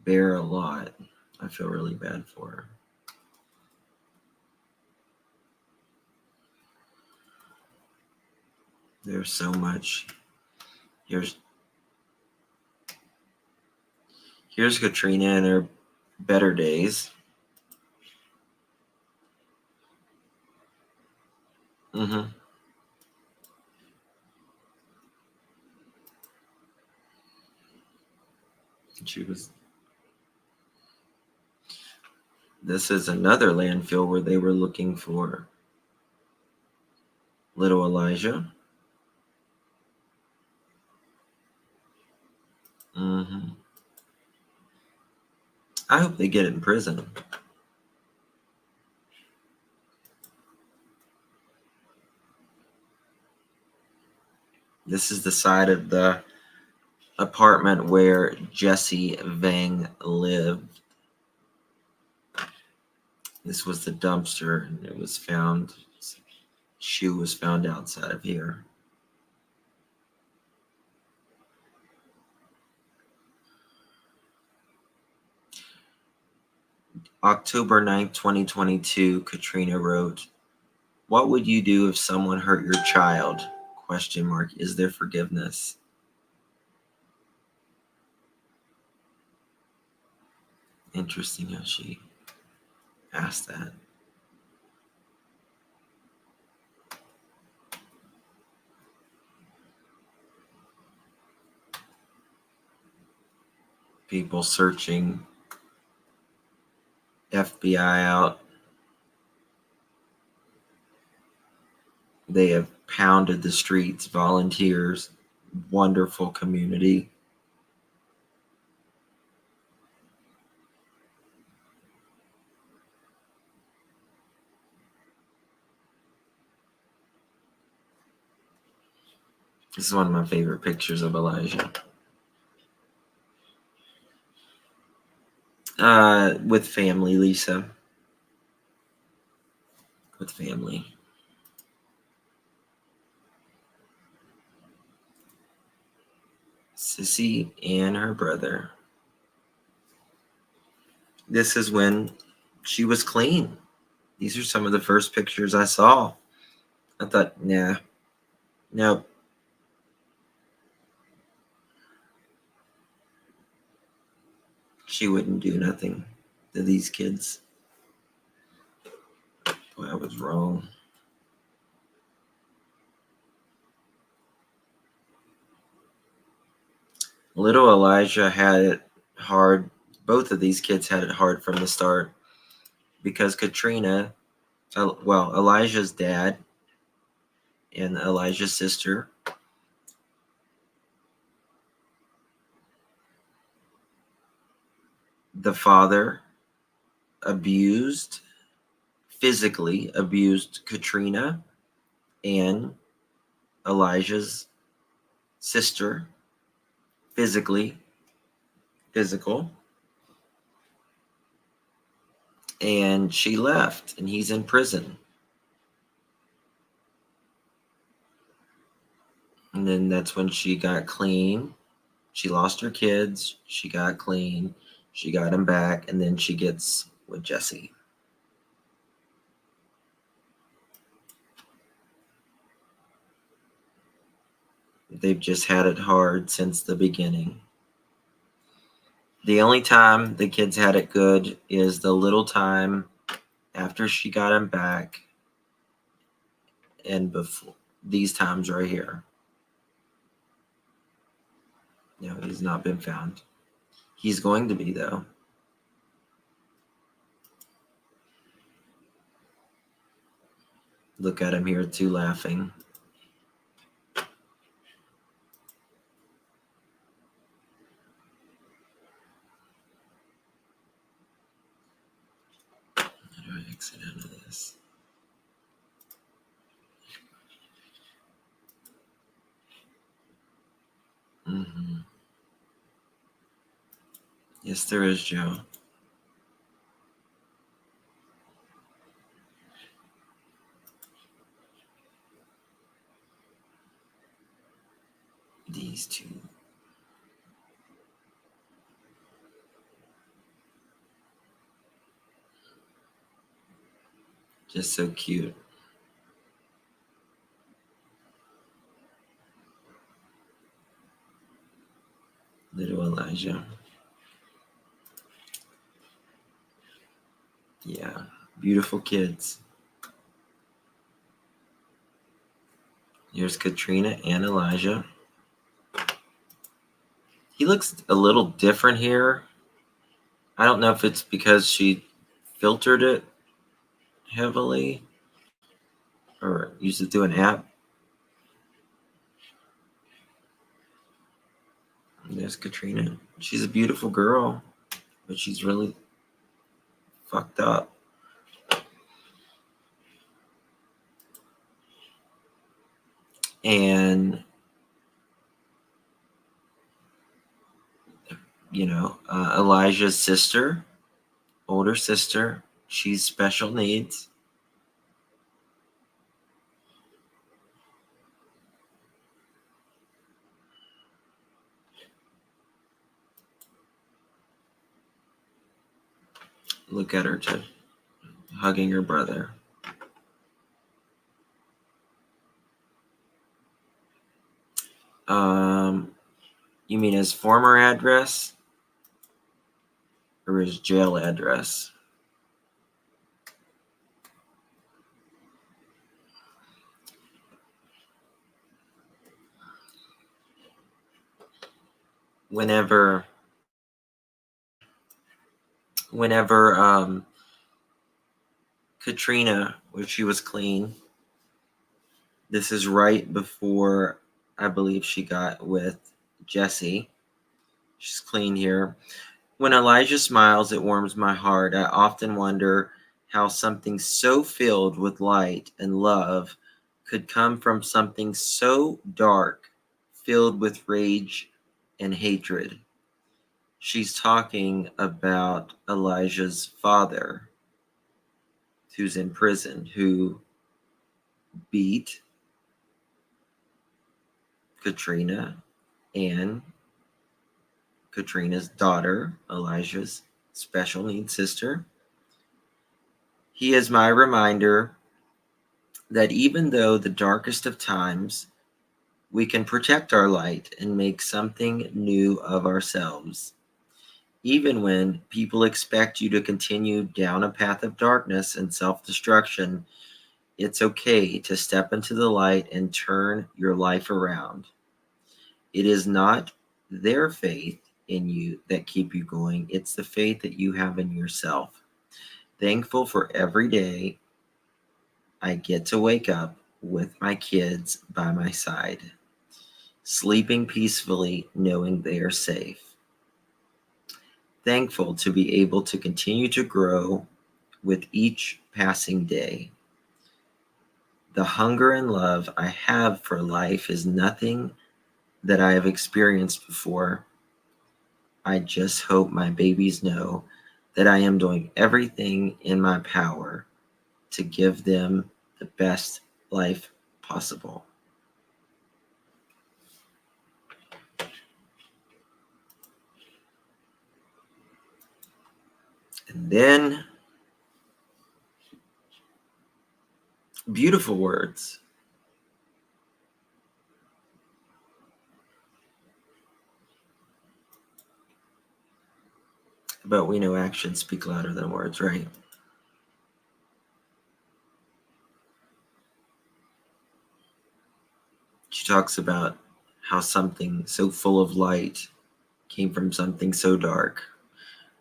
bear a lot. I feel really bad for her. There's so much. Here's Katrina in her better days. Mm-hmm. She was. This is another landfill where they were looking for little Elijah. Mm-hmm. I hope they get it in prison. This is the side of the apartment where Jesse Vang lived. This was the dumpster, and it was found. Shoe was found outside of here. October 9th, 2022, Katrina wrote, "What would you do if someone hurt your child? Question mark. Is there forgiveness?" Interesting how she asked that. People searching, FBI out. They have pounded the streets, volunteers, wonderful community. This is one of my favorite pictures of Elijah. With family, Lisa. With family. Sissy and her brother. This is when she was clean. These are some of the first pictures I saw. I thought, nah, nope. She wouldn't do nothing to these kids. Boy, I was wrong. Little Elijah had it hard. Both of these kids had it hard from the start because Katrina, Elijah's dad and Elijah's sister, the father physically abused Katrina and Elijah's sister, physical, and she left, and he's in prison. And then that's when she got clean. She lost her kids. She got clean. She got him back, and then she gets with Jesse. They've just had it hard since the beginning. The only time the kids had it good is the little time after she got him back and before these times right here. No, he's not been found. He's going to be, though. Look at him here, too, laughing. How do I exit out of this? Mm-hmm. Yes, there is, Joe. These two. Just so cute. Little Elijah. Yeah, beautiful kids. Here's Katrina and Elijah. He looks a little different here. I don't know if it's because she filtered it heavily or used it through an app. And there's Katrina. She's a beautiful girl, but she's really fucked up. And, Elijah's sister, older sister, she's special needs. Look at her hugging her brother. You mean his former address or his jail address? Whenever Katrina, when she was clean, this is right before I believe she got with Jesse. She's clean here. When Elijah smiles, it warms my heart. I often wonder how something so filled with light and love could come from something so dark, filled with rage and hatred. She's talking about Elijah's father, who's in prison, who beat Katrina and Katrina's daughter, Elijah's special needs sister. He is my reminder that even though the darkest of times, we can protect our light and make something new of ourselves. Even when people expect you to continue down a path of darkness and self-destruction, it's okay to step into the light and turn your life around. It is not their faith in you that keep you going. It's the faith that you have in yourself. Thankful for every day I get to wake up with my kids by my side, sleeping peacefully, knowing they are safe. Thankful to be able to continue to grow with each passing day. The hunger and love I have for life is nothing that I have experienced before. I just hope my babies know that I am doing everything in my power to give them the best life possible. And then, beautiful words. But we know actions speak louder than words, right? She talks about how something so full of light came from something so dark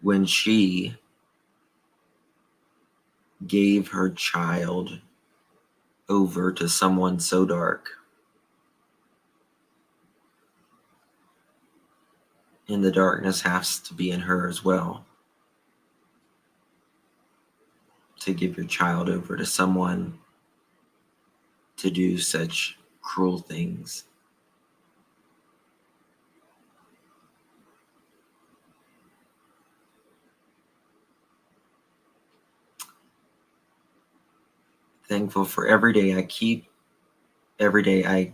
when she gave her child over to someone so dark. And the darkness has to be in her as well. To give your child over to someone to do such cruel things. Thankful for every day I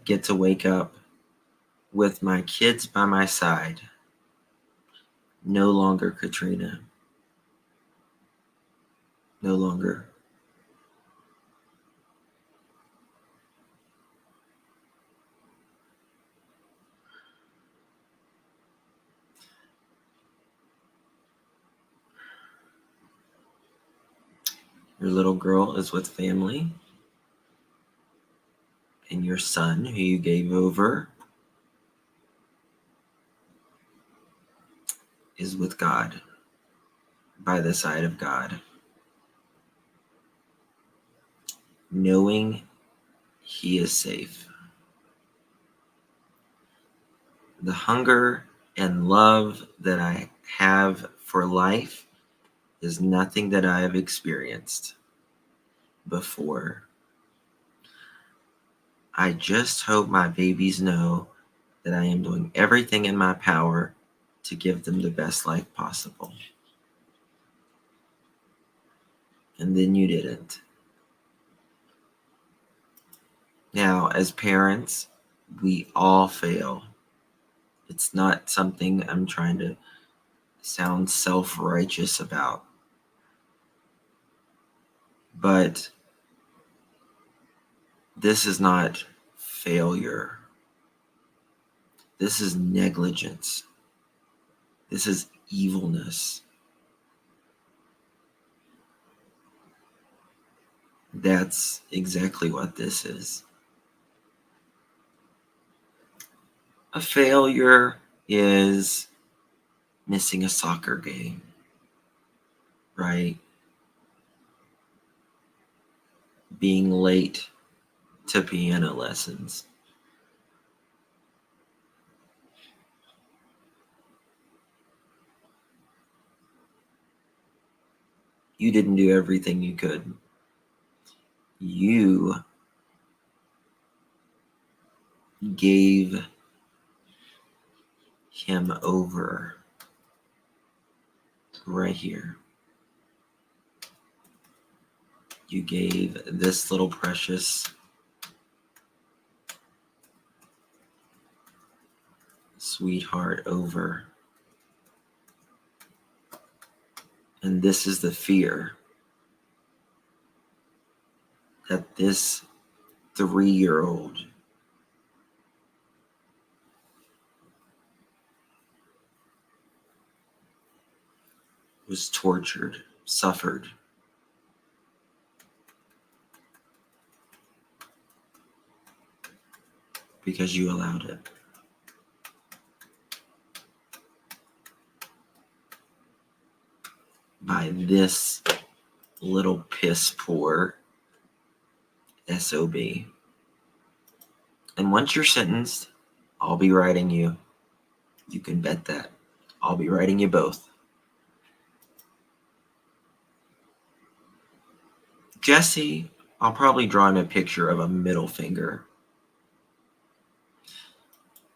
get to wake up with my kids by my side. No longer Katrina. No longer. Your little girl is with family. And your son, who you gave over, is with God, by the side of God, knowing he is safe. The hunger and love that I have for life is nothing that I have experienced before. I just hope my babies know that I am doing everything in my power to give them the best life possible. And then you didn't. Now, as parents, we all fail. It's not something I'm trying to sound self-righteous about. But this is not failure. This is negligence. This is evilness. That's exactly what this is. A failure is missing a soccer game, right? Being late to piano lessons. You didn't do everything you could. You gave him over right here. You gave this little precious sweetheart over. And this is the fear that this 3-year-old was tortured, suffered. Because you allowed it. By this little piss poor SOB. And once you're sentenced, I'll be writing you. You can bet that. I'll be writing you both. Jesse, I'll probably draw him a picture of a middle finger.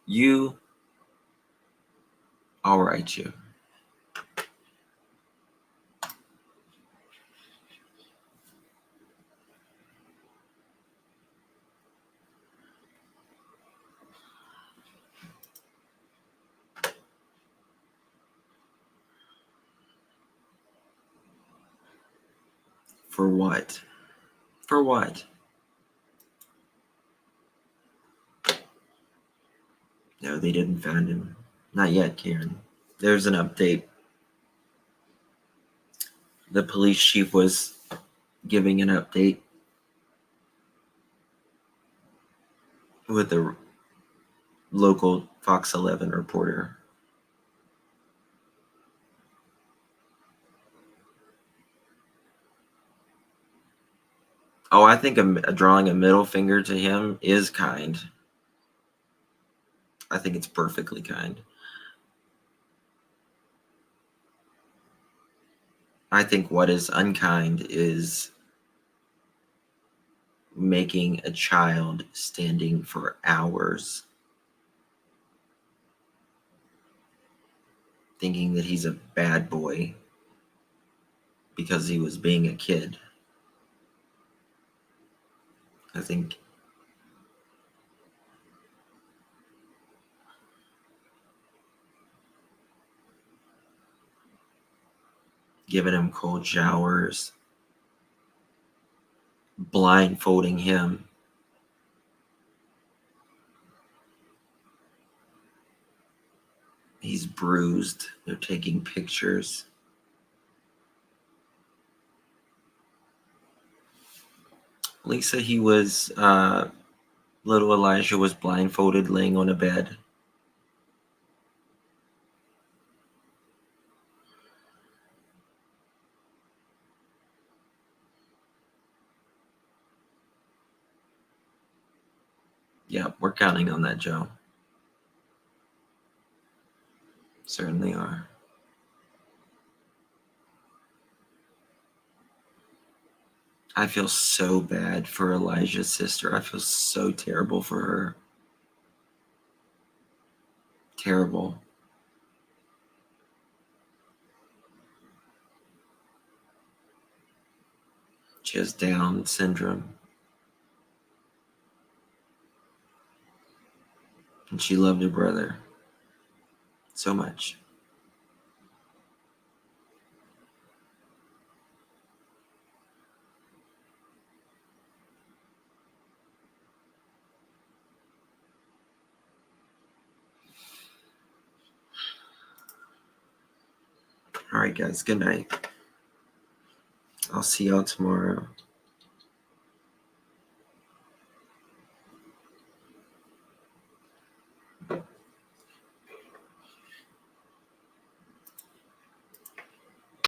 You, I'll write you. For what? For what? No, they didn't find him. Not yet, Karen. There's an update. the police chief was giving an update with the local Fox 11 reporter. Oh, I think drawing a middle finger to him is kind. I think it's perfectly kind. I think what is unkind is making a child standing for hours thinking that he's a bad boy because he was being a kid. I think giving him cold showers, blindfolding him, he's bruised, they're taking pictures. Lisa, he was, little Elijah was blindfolded laying on a bed. Yeah, we're counting on that, Joe. Certainly are. I feel so bad for Elijah's sister. I feel so terrible for her. Terrible. She has Down syndrome. And she loved her brother so much. All right, guys. Good night. I'll see y'all tomorrow.